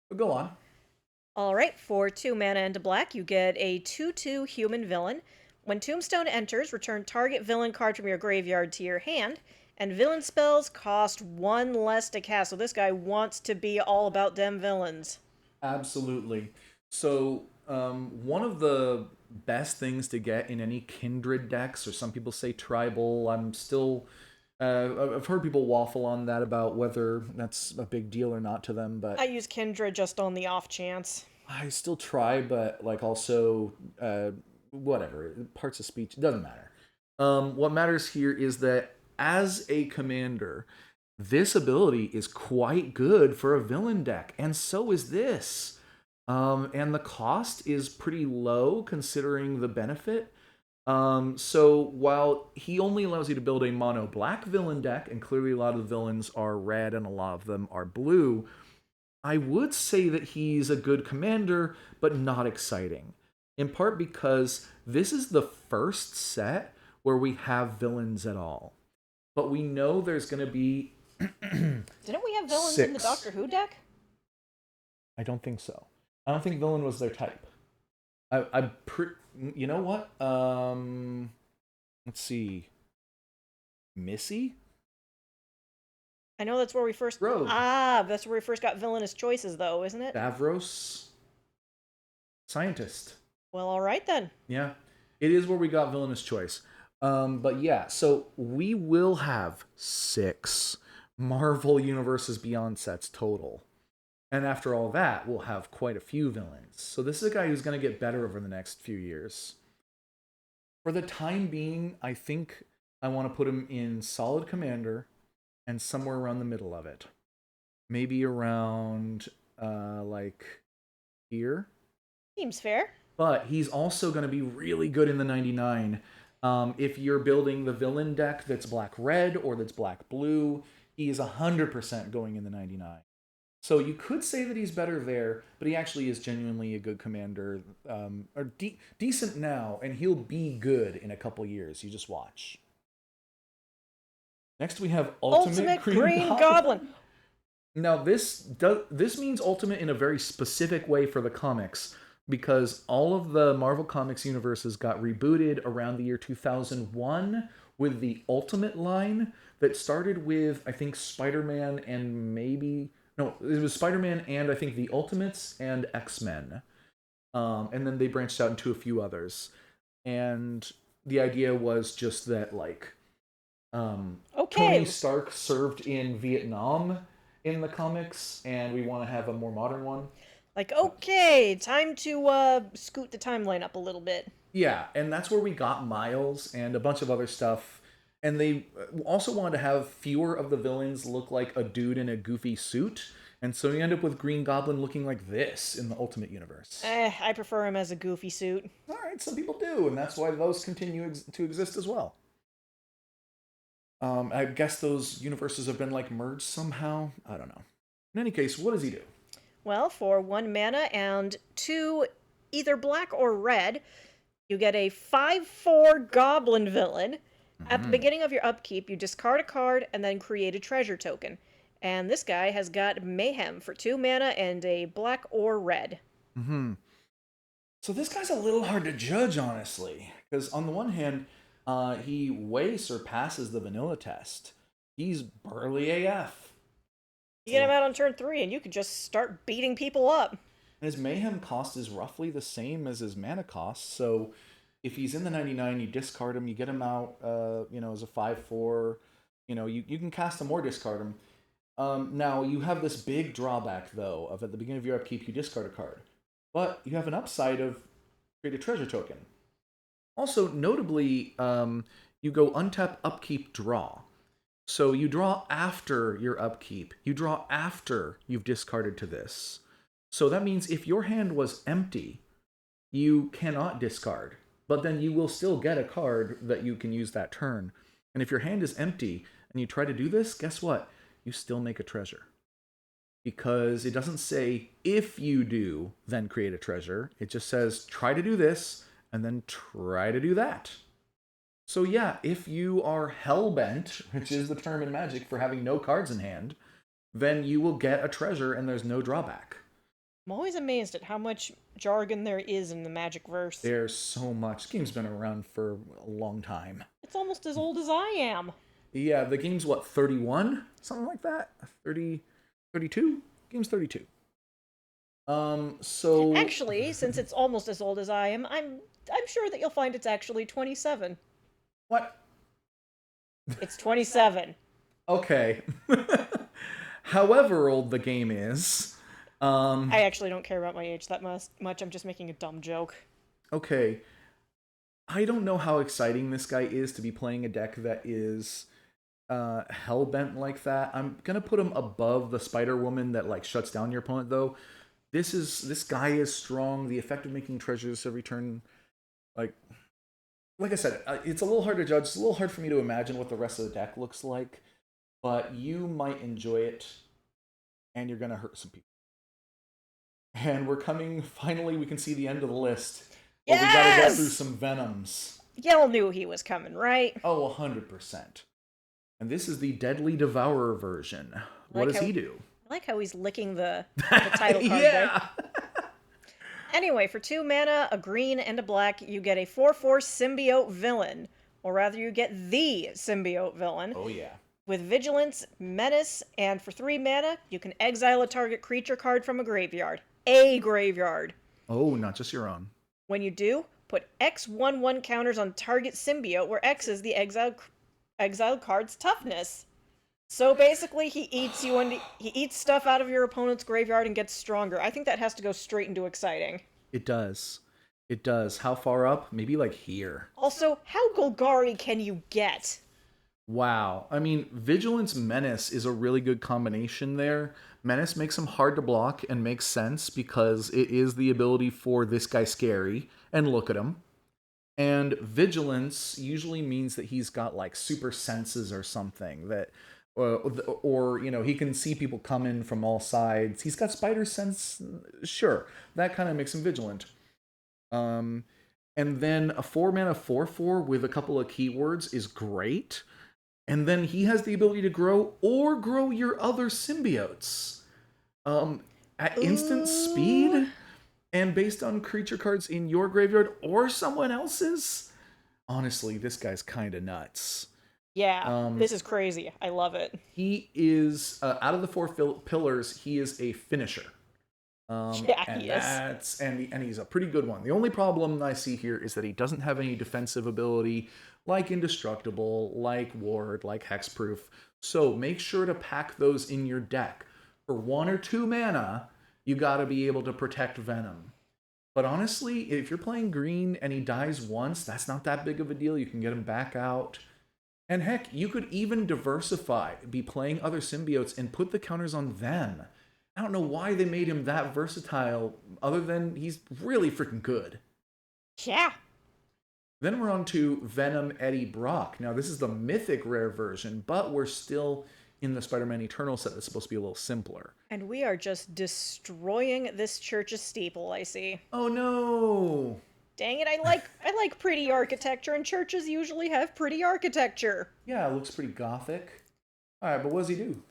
But go on. Alright, for 2 mana into black, you get a 2/2 human villain. When Tombstone enters, return target villain card from your graveyard to your hand, and villain spells cost 1 less to cast. So this guy wants to be all about them villains. Absolutely. So, one of the best things to get in any kindred decks, or some people say tribal, I'm still. I've heard people waffle on that about whether that's a big deal or not to them, I but use Kindred just on the off chance. I still try. But like also, whatever parts of speech, it doesn't matter. What matters here is that as a commander, this ability is quite good for a villain deck, and so is this. And the cost is pretty low considering the benefit. So while he only allows you to build a mono black villain deck, and clearly a lot of the villains are red and a lot of them are blue, I would say that he's a good commander, but not exciting. In part because this is the first set where we have villains at all. But we know there's going to be Didn't we have villains in the 6. Doctor Who deck? I don't think so. I don't think villain was their type. You know what? Let's see. Missy? I know that's where we first. Rogue. That's where we first got villainous choices, though, isn't it? Davros? Scientist. Well, alright then. Yeah. It is where we got villainous choice. But yeah, so we will have 6 Marvel Universes Beyond sets total. And after all that, we'll have quite a few villains. So this is a guy who's going to get better over the next few years. For the time being, I think I want to put him in solid commander and somewhere around the middle of it. Maybe around like here. Seems fair. But he's also going to be really good in the 99. If you're building the villain deck that's black-red or that's black-blue, he is 100% going in the 99. So you could say that he's better there, but he actually is genuinely a good commander, or decent now, and he'll be good in a couple years. You just watch. Next, we have Ultimate Green Goblin. Now, this means ultimate in a very specific way for the comics, because all of the Marvel Comics universes got rebooted around the year 2001 with the Ultimate line that started with, I think, Spider-Man and maybe... No, it was Spider-Man and I think the Ultimates and X-Men. And then they branched out into a few others. And the idea was just that, like, Tony Stark served in Vietnam in the comics, and we want to have a more modern one. Like, okay, time to scoot the timeline up a little bit. Yeah, and that's where we got Miles and a bunch of other stuff. And they also wanted to have fewer of the villains look like a dude in a goofy suit. And so you end up with Green Goblin looking like this in the Ultimate Universe. I prefer him as a goofy suit. All right, some people do, and that's why those continue to exist as well. I guess those universes have been, like, merged somehow. I don't know. In any case, what does he do? Well, for 1 mana and 2 either black or red, you get a 5/4 goblin villain. At the beginning of your upkeep, you discard a card and then create a treasure token. And this guy has got Mayhem for 2 mana and a black or red. So this guy's a little hard to judge, honestly. Because on the one hand, he way surpasses the vanilla test. He's burly AF. You get him out on turn 3 and you can just start beating people up. And his Mayhem cost is roughly the same as his mana cost, so if he's in the 99, you discard him, you get him out, as a 5/4, you can cast him or discard him. Now, you have this big drawback, though, of at the beginning of your upkeep, you discard a card. But you have an upside of create a treasure token. Also, notably, you go untap, upkeep, draw. So you draw after your upkeep. You draw after you've discarded to this. So that means if your hand was empty, you cannot discard. But then you will still get a card that you can use that turn. And if your hand is empty and you try to do this, guess what? You still make a treasure. Because it doesn't say if you do, then create a treasure. It just says try to do this and then try to do that. So yeah, if you are hellbent, which is the term in Magic for having no cards in hand, then you will get a treasure and there's no drawback. I'm always amazed at how much jargon there is in the Magic verse. There's so much. This game's been around for a long time. It's almost as old as I am. Yeah, the game's what, 31? Something like that? 30, 32? Game's 32. So Actually, since it's almost as old as I am, I'm sure that you'll find it's actually 27. what? It's 27. Okay. However old the game is. I actually don't care about my age that much. I'm just making a dumb joke. Okay. I don't know how exciting this guy is to be playing a deck that is hellbent like that. I'm gonna put him above the Spider Woman that like shuts down your opponent though. This guy is strong. The effect of making treasures every turn, like I said, it's a little hard to judge. It's a little hard for me to imagine what the rest of the deck looks like, but you might enjoy it, and you're gonna hurt some people. And we're coming. Finally, we can see the end of the list. But we gotta get through some Venoms. Y'all knew he was coming, right? Oh, 100%. And this is the Deadly Devourer version. What does he do? I like how he's licking the title card there. Anyway, for 2 mana, a green, and a black, you get a 4/4 symbiote villain. Or rather, you get the symbiote villain. Oh, yeah. With Vigilance, Menace, and for 3 mana, you can exile a target creature card from a graveyard. A graveyard. Oh, not just your own. When you do, put X/1/1 counters on target symbiote, where X is the exiled card's toughness. So basically, he eats stuff out of your opponent's graveyard and gets stronger. I think that has to go straight into exciting. It does. It does. How far up? Maybe like here. Also, how Golgari can you get? Wow. I mean, Vigilance Menace is a really good combination there. Menace makes him hard to block and makes sense because it is the ability for this guy scary, and look at him. And Vigilance usually means that he's got like super senses or something that, or you know, he can see people coming from all sides. He's got spider sense, sure. That kind of makes him vigilant. And then a 4-mana 4/4 with a couple of keywords is great. And then he has the ability to grow your other symbiotes at instant speed and based on creature cards in your graveyard or someone else's. Honestly, this guy's kind of nuts. Yeah, this is crazy. I love it. He is, out of the 4 pillars, he is a finisher. Yeah, he is. And he's a pretty good one. The only problem I see here is that he doesn't have any defensive ability like Indestructible, like Ward, like Hexproof. So make sure to pack those in your deck. For 1 or 2 mana, you gotta be able to protect Venom. But honestly, if you're playing green and he dies once, that's not that big of a deal. You can get him back out. And heck, you could even diversify, be playing other symbiotes and put the counters on them. I don't know why they made him that versatile, other than he's really freaking good. Yeah. Then we're on to Venom Eddie Brock. Now, this is the mythic rare version, but we're still in the Spider-Man Eternal set that's supposed to be a little simpler. And we are just destroying this church's steeple, I see. Oh no! Dang it, I like pretty architecture, and churches usually have pretty architecture. Yeah, it looks pretty gothic. Alright, but what does he do?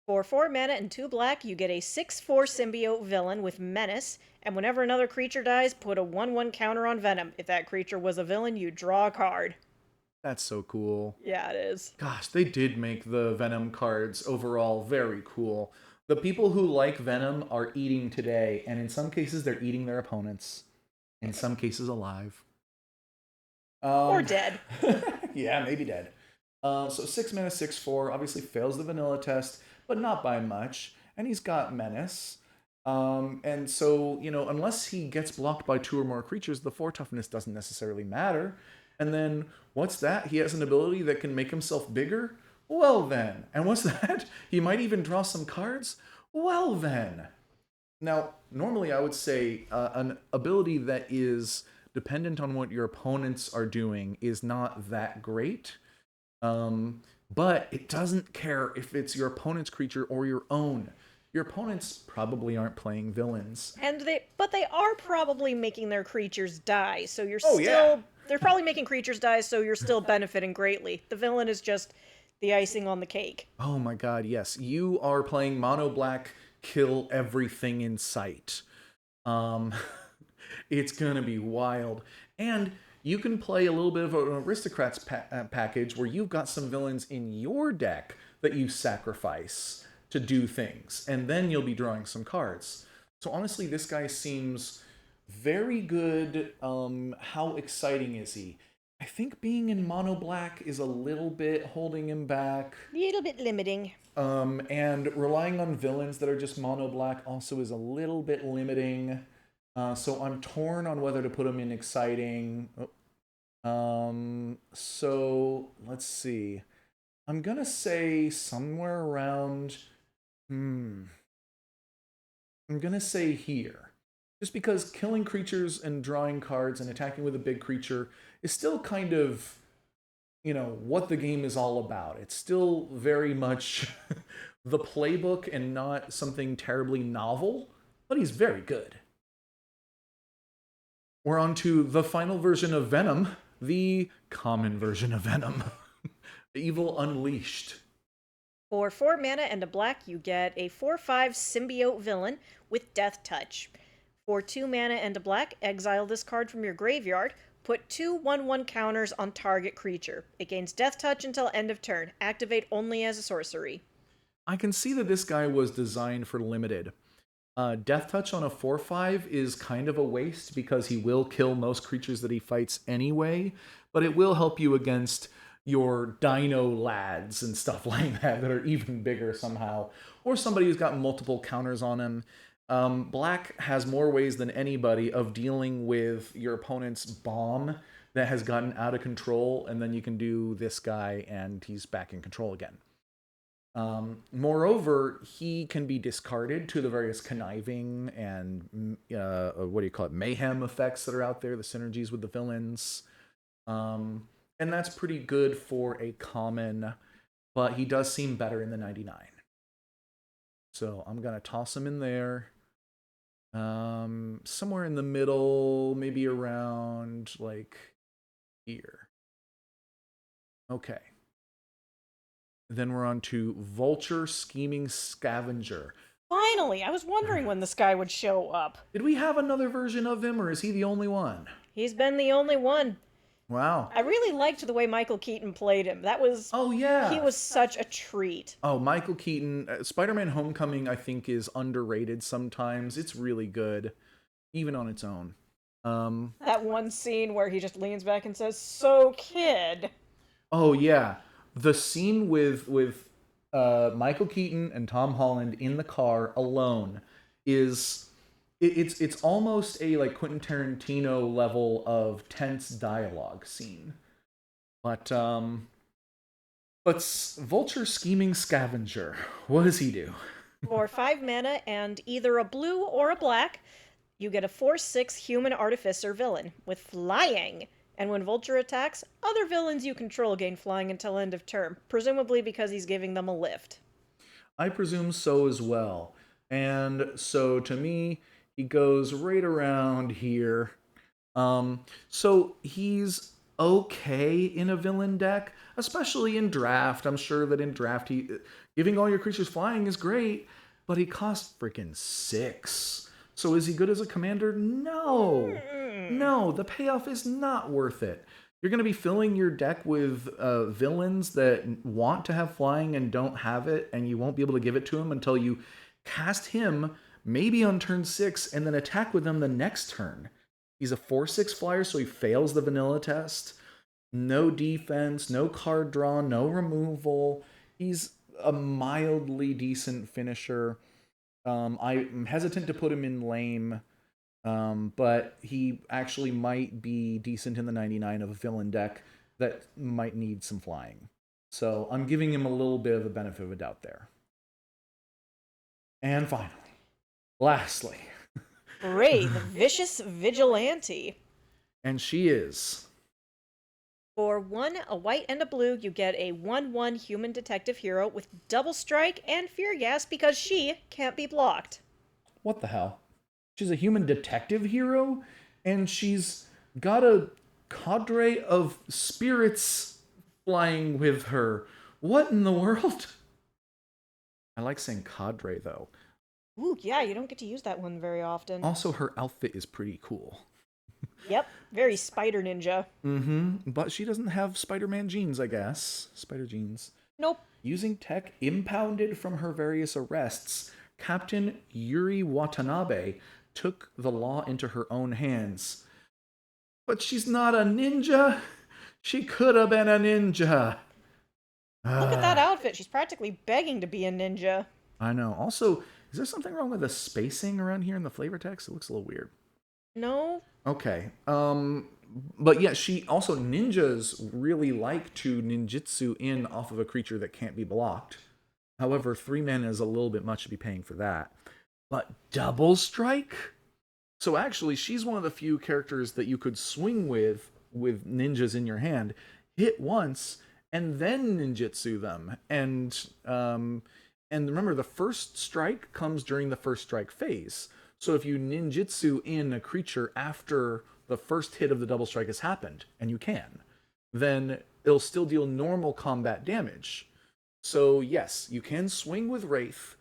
For 4 mana and 2 black, you get a 6/4 symbiote villain with Menace, and whenever another creature dies, put a 1/1 counter on Venom. If that creature was a villain, you draw a card. That's so cool. Yeah, it is. Gosh, they did make the Venom cards overall very cool. The people who like Venom are eating today, and in some cases they're eating their opponents. In some cases alive. Or dead. Yeah, maybe dead. So 6 mana, 6/4, obviously fails the vanilla test, but not by much. And he's got menace. And so, unless he gets blocked by 2 or more creatures, the 4 toughness doesn't necessarily matter. And then, what's that? He has an ability that can make himself bigger? Well, then. And what's that? He might even draw some cards? Well, then. Now, normally I would say an ability that is dependent on what your opponents are doing is not that great. But it doesn't care if it's your opponent's creature or your own. Your opponents probably aren't playing villains. But they are probably making their creatures die, so you're Oh, yeah. still they're probably making creatures die, so you're still benefiting greatly. The villain is just the icing on the cake. Oh my god, yes. You are playing mono black, kill everything in sight. Um, it's gonna be wild. And you can play a little bit of an aristocrats package where you've got some villains in your deck that you sacrifice to do things, and then you'll be drawing some cards. So honestly, this guy seems very good. How exciting is he? I think being in mono black is a little bit holding him back. A little bit limiting. And relying on villains that are just mono black also is a little bit limiting. So I'm torn on whether to put him in exciting. So let's see. I'm gonna say somewhere around. I'm gonna say here. Just because killing creatures and drawing cards and attacking with a big creature is still kind of, what the game is all about. It's still very much the playbook and not something terribly novel, but he's very good. We're on to the final version of Venom, the common version of Venom. Evil Unleashed. For 4 mana and a black, you get a 4/5 symbiote villain with Death Touch. For 2 mana and a black, exile this card from your graveyard. Put 2 1/1 counters on target creature. It gains Death Touch until end of turn. Activate only as a sorcery. I can see that this guy was designed for limited. Death Touch on a 4/5 is kind of a waste because he will kill most creatures that he fights anyway, but it will help you against your dino lads and stuff like that are even bigger somehow, or somebody who's got multiple counters on him. Black has more ways than anybody of dealing with your opponent's bomb that has gotten out of control, and then you can do this guy and he's back in control again. Moreover, he can be discarded to the various conniving and mayhem effects that are out there, the synergies with the villains. And that's pretty good for a common, but he does seem better in the 99. So I'm going to toss him in there. Somewhere in the middle, maybe around like here. Okay. Then we're on to Vulture Scheming Scavenger. Finally! I was wondering when this guy would show up. Did we have another version of him, or is he the only one? He's been the only one. Wow. I really liked the way Michael Keaton played him. Oh, yeah. He was such a treat. Oh, Michael Keaton. Spider-Man Homecoming, I think, is underrated sometimes. It's really good, even on its own. That one scene where he just leans back and says, "So, kid." Oh, yeah. The scene with Michael Keaton and Tom Holland in the car alone is it's almost a like Quentin Tarantino level of tense dialogue scene. But Vulture Scheming Scavenger. What does he do? For 5 mana and either a blue or a black, you get a 4/6 human artificer villain with flying. And when Vulture attacks, other villains you control gain flying until end of turn, presumably because he's giving them a lift. I presume so as well. And so to me, he goes right around here. So he's okay in a villain deck, especially in draft. I'm sure that in draft, giving all your creatures flying is great, but he costs freaking 6. So is he good as a commander? No. No, the payoff is not worth it. You're going to be filling your deck with villains that want to have flying and don't have it, and you won't be able to give it to him until you cast him maybe on turn 6 and then attack with him the next turn. He's a 4/6 flyer, so he fails the vanilla test. No defense, no card draw, no removal. He's a mildly decent finisher. I'm hesitant to put him in lame, but he actually might be decent in the 99 of a villain deck that might need some flying. So I'm giving him a little bit of a benefit of a doubt there. And finally, lastly, Ray, the vicious vigilante. and she is For 1, a white and a blue, you get a 1/1 human detective hero with double strike and fear gas because she can't be blocked. what the hell? She's a human detective hero, and she's got a cadre of spirits flying with her. What in the world? I like saying cadre though. Ooh, yeah, you don't get to use that one very often. Also, her outfit is pretty cool. Yep, very spider ninja. But she doesn't have Spider-Man jeans, I guess. Spider jeans. Nope. Using tech impounded from her various arrests, Captain Yuri Watanabe took the law into her own hands. But she's not a ninja. She could have been a ninja. Look at that outfit. She's practically begging to be a ninja. I know. Also, is there something wrong with the spacing around here in the flavor text? It looks a little weird. No? Okay. But yeah, she also ninjas really like to ninjutsu in off of a creature that can't be blocked. However, 3 mana is a little bit much to be paying for that. But double strike? So actually, she's one of the few characters that you could swing with ninjas in your hand, hit once, and then ninjutsu them. And remember, the first strike comes during the first strike phase. So if you ninjutsu in a creature after the first hit of the double strike has happened, and you can, then it'll still deal normal combat damage. So yes, you can swing with Wraith,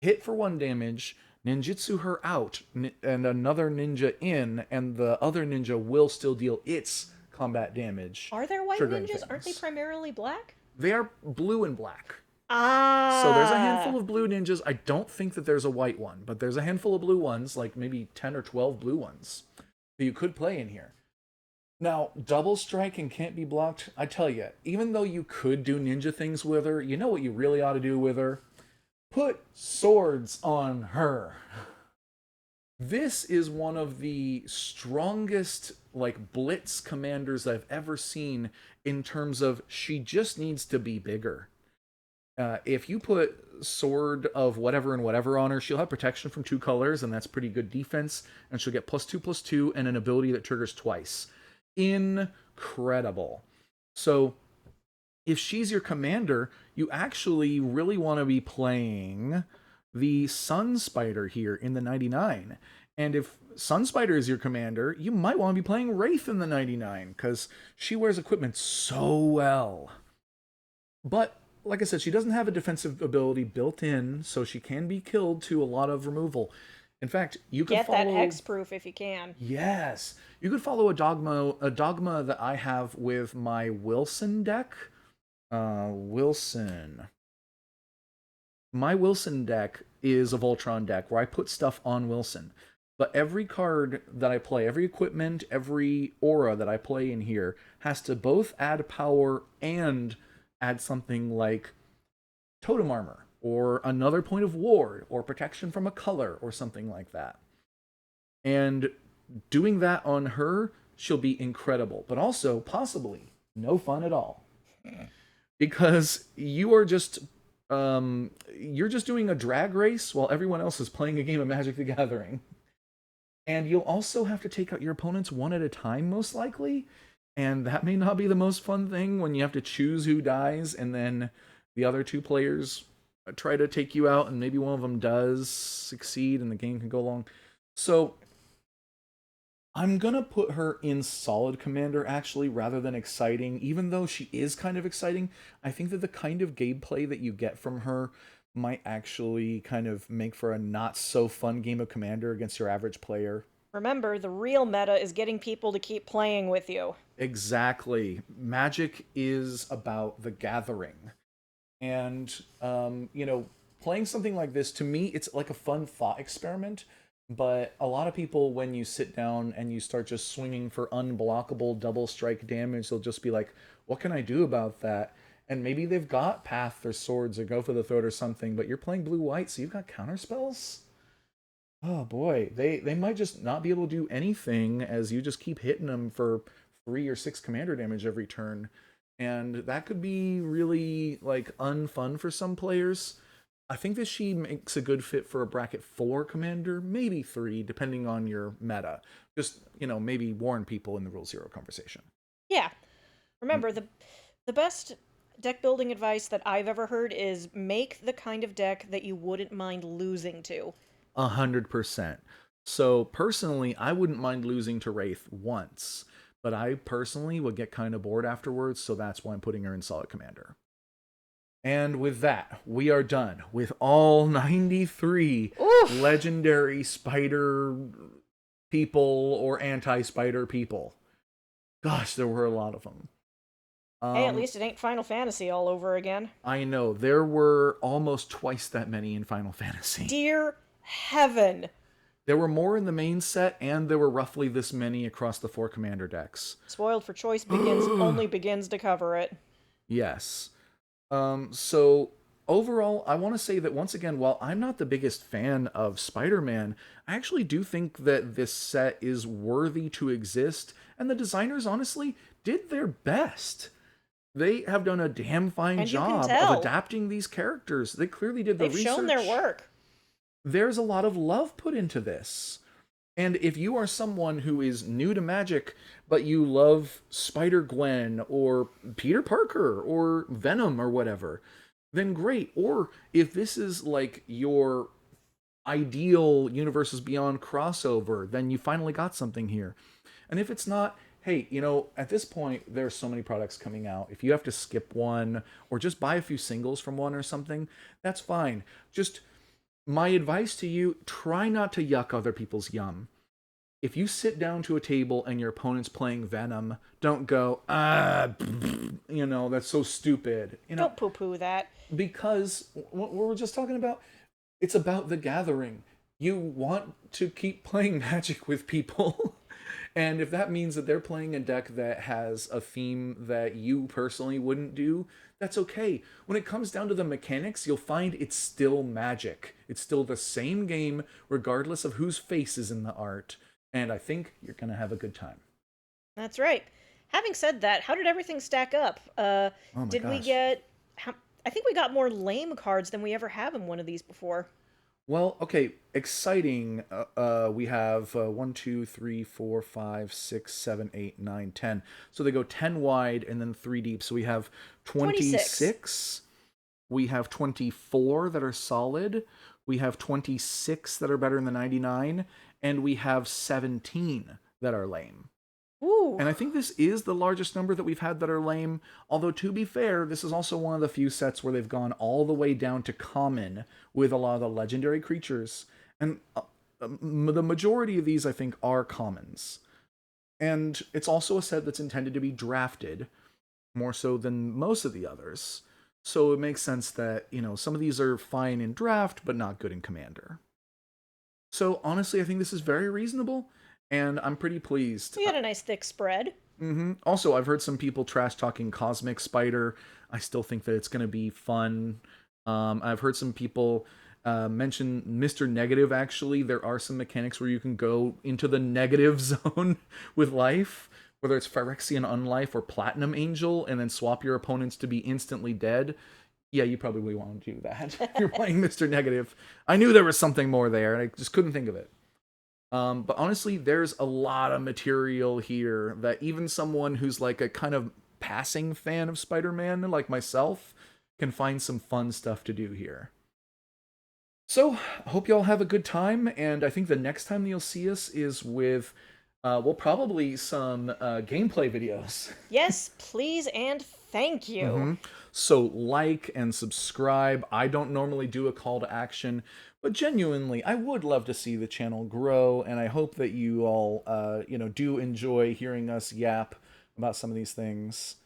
hit for 1 damage, ninjutsu her out, and another ninja in, and the other ninja will still deal its combat damage. Are there white triggering ninjas? Aren't they things. primarily black? They are blue and black. Ah. So there's a handful of blue ninjas. I don't think that there's a white one, but there's a handful of blue ones, like maybe 10 or 12 blue ones that you could play in here. Now, double strike and can't be blocked, I tell you, even though you could do ninja things with her, you know what you really ought to do with her? Put swords on her. This is one of the strongest, like, blitz commanders I've ever seen in terms of she just needs to be bigger. If you put sword of whatever and whatever on her, she'll have protection from 2 colors, and that's pretty good defense, and she'll get +2/+2 and an ability that triggers twice. Incredible. So if she's your commander, you actually really want to be playing the Sun Spider here in the 99. And if Sun Spider is your commander, you might want to be playing Wraith in the 99, because she wears equipment so well. But like I said, she doesn't have a defensive ability built in, so she can be killed to a lot of removal. In fact, you could Get follow that X-proof if you can. Yes, you could follow a dogma that I have with my Wilson deck. Wilson. My Wilson deck is a Voltron deck where I put stuff on Wilson. But every card that I play, every equipment, every aura that I play in here has to both add power and add something like totem armor, or another point of ward, or protection from a color, or something like that. And doing that on her, she'll be incredible, but also possibly no fun at all. Because you're just doing a drag race while everyone else is playing a game of Magic the Gathering. And you'll also have to take out your opponents one at a time, most likely. And that may not be the most fun thing when you have to choose who dies, and then the other 2 players try to take you out, and maybe one of them does succeed, and the game can go long. So I'm gonna put her in solid commander, actually, rather than exciting. Even though she is kind of exciting, I think that the kind of gameplay that you get from her might actually kind of make for a not so fun game of commander against your average player. Remember, the real meta is getting people to keep playing with you. Exactly. Magic is about the gathering. And, playing something like this, to me, it's like a fun thought experiment. But a lot of people, when you sit down and you start just swinging for unblockable double strike damage, they'll just be like, what can I do about that? And maybe they've got Path or Swords or Go for the Throat or something, but you're playing blue-white, so you've got counter spells? Oh boy, they might just not be able to do anything as you just keep hitting them for 3 or 6 commander damage every turn. And that could be really like unfun for some players. I think this she makes a good fit for a bracket 4 commander, maybe 3, depending on your meta. Just, maybe warn people in the Rule Zero conversation. Yeah. Remember, the best deck building advice that I've ever heard is make the kind of deck that you wouldn't mind losing to. 100%. So personally, I wouldn't mind losing to Wraith once, but I personally would get kind of bored afterwards, so that's why I'm putting her in Solid Commander. And with that, we are done with all 93 Oof. legendary spider people or anti-spider people. Gosh, there were a lot of them. Hey, at least it ain't Final Fantasy all over again. I know, there were almost twice that many in Final Fantasy. Dear heaven. There were more in the main set, and there were roughly this many across the 4 commander decks. Spoiled for Choice only begins to cover it. Yes. So overall, I want to say that once again, while I'm not the biggest fan of Spider-Man, I actually do think that this set is worthy to exist, and the designers honestly did their best. They have done a damn fine job of adapting these characters. They clearly did the research. They've shown their work. There's a lot of love put into this. And if you are someone who is new to Magic, but you love Spider-Gwen or Peter Parker or Venom or whatever, then great. Or if this is like your ideal Universes Beyond crossover, then you finally got something here. And if it's not, hey, at this point, there's so many products coming out. If you have to skip one or just buy a few singles from one or something, that's fine. Just my advice to you, try not to yuck other people's yum. If you sit down to a table and your opponent's playing Venom, don't go, that's so stupid. Don't poo-poo that. Because what we were just talking about, it's about the gathering. You want to keep playing Magic with people. And if that means that they're playing a deck that has a theme that you personally wouldn't do, that's okay. When it comes down to the mechanics, you'll find it's still Magic. It's still the same game, regardless of whose face is in the art. And I think you're going to have a good time. That's right. Having said that, how did everything stack up? Did we get... I think we got more lame cards than we ever have in one of these before. Well, okay, exciting. We have 1, 2, 3, 4, 5, 6, 7, 8, 9, 10. So they go 10 wide and then 3 deep. So we have 26. We have 24 that are solid. We have 26 that are better than the 99. And we have 17 that are lame. Ooh. And I think this is the largest number that we've had that are lame. Although, to be fair, this is also one of the few sets where they've gone all the way down to common with a lot of the legendary creatures. And the majority of these, I think, are commons. And it's also a set that's intended to be drafted, more so than most of the others. So it makes sense that, some of these are fine in draft, but not good in commander. So honestly, I think this is very reasonable, and I'm pretty pleased. We had a nice thick spread. Also, I've heard some people trash-talking Cosmic Spider. I still think that it's going to be fun. I've heard some people mention Mr. Negative, actually. There are some mechanics where you can go into the negative zone with life, whether it's Phyrexian Unlife or Platinum Angel, and then swap your opponents to be instantly dead. Yeah, you probably want to do that if you're playing Mr. Negative. I knew there was something more there, and I just couldn't think of it. But honestly, there's a lot of material here that even someone who's like a kind of passing fan of Spider-Man, like myself, can find some fun stuff to do here. So, I hope y'all have a good time, and I think the next time you'll see us is with, probably some gameplay videos. Yes, please and thank you. So like and subscribe. I don't normally do a call to action, but genuinely, I would love to see the channel grow, and I hope that you all, do enjoy hearing us yap about some of these things.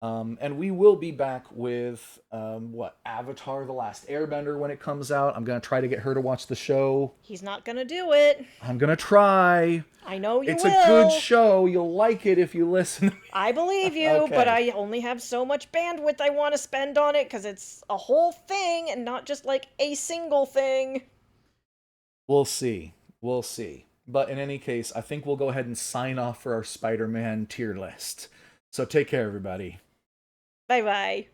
And we will be back with Avatar: The Last Airbender when it comes out. I'm gonna try to get her to watch the show. He's not gonna do it. I'm gonna try. I know you It's will. a good show. You'll like it if you listen. I believe you, Okay. but I only have so much bandwidth I want to spend on it because it's a whole thing and not just like a single thing. We'll see. We'll see. But in any case, I think we'll go ahead and sign off for our Spider-Man tier list. So take care, everybody. Bye bye.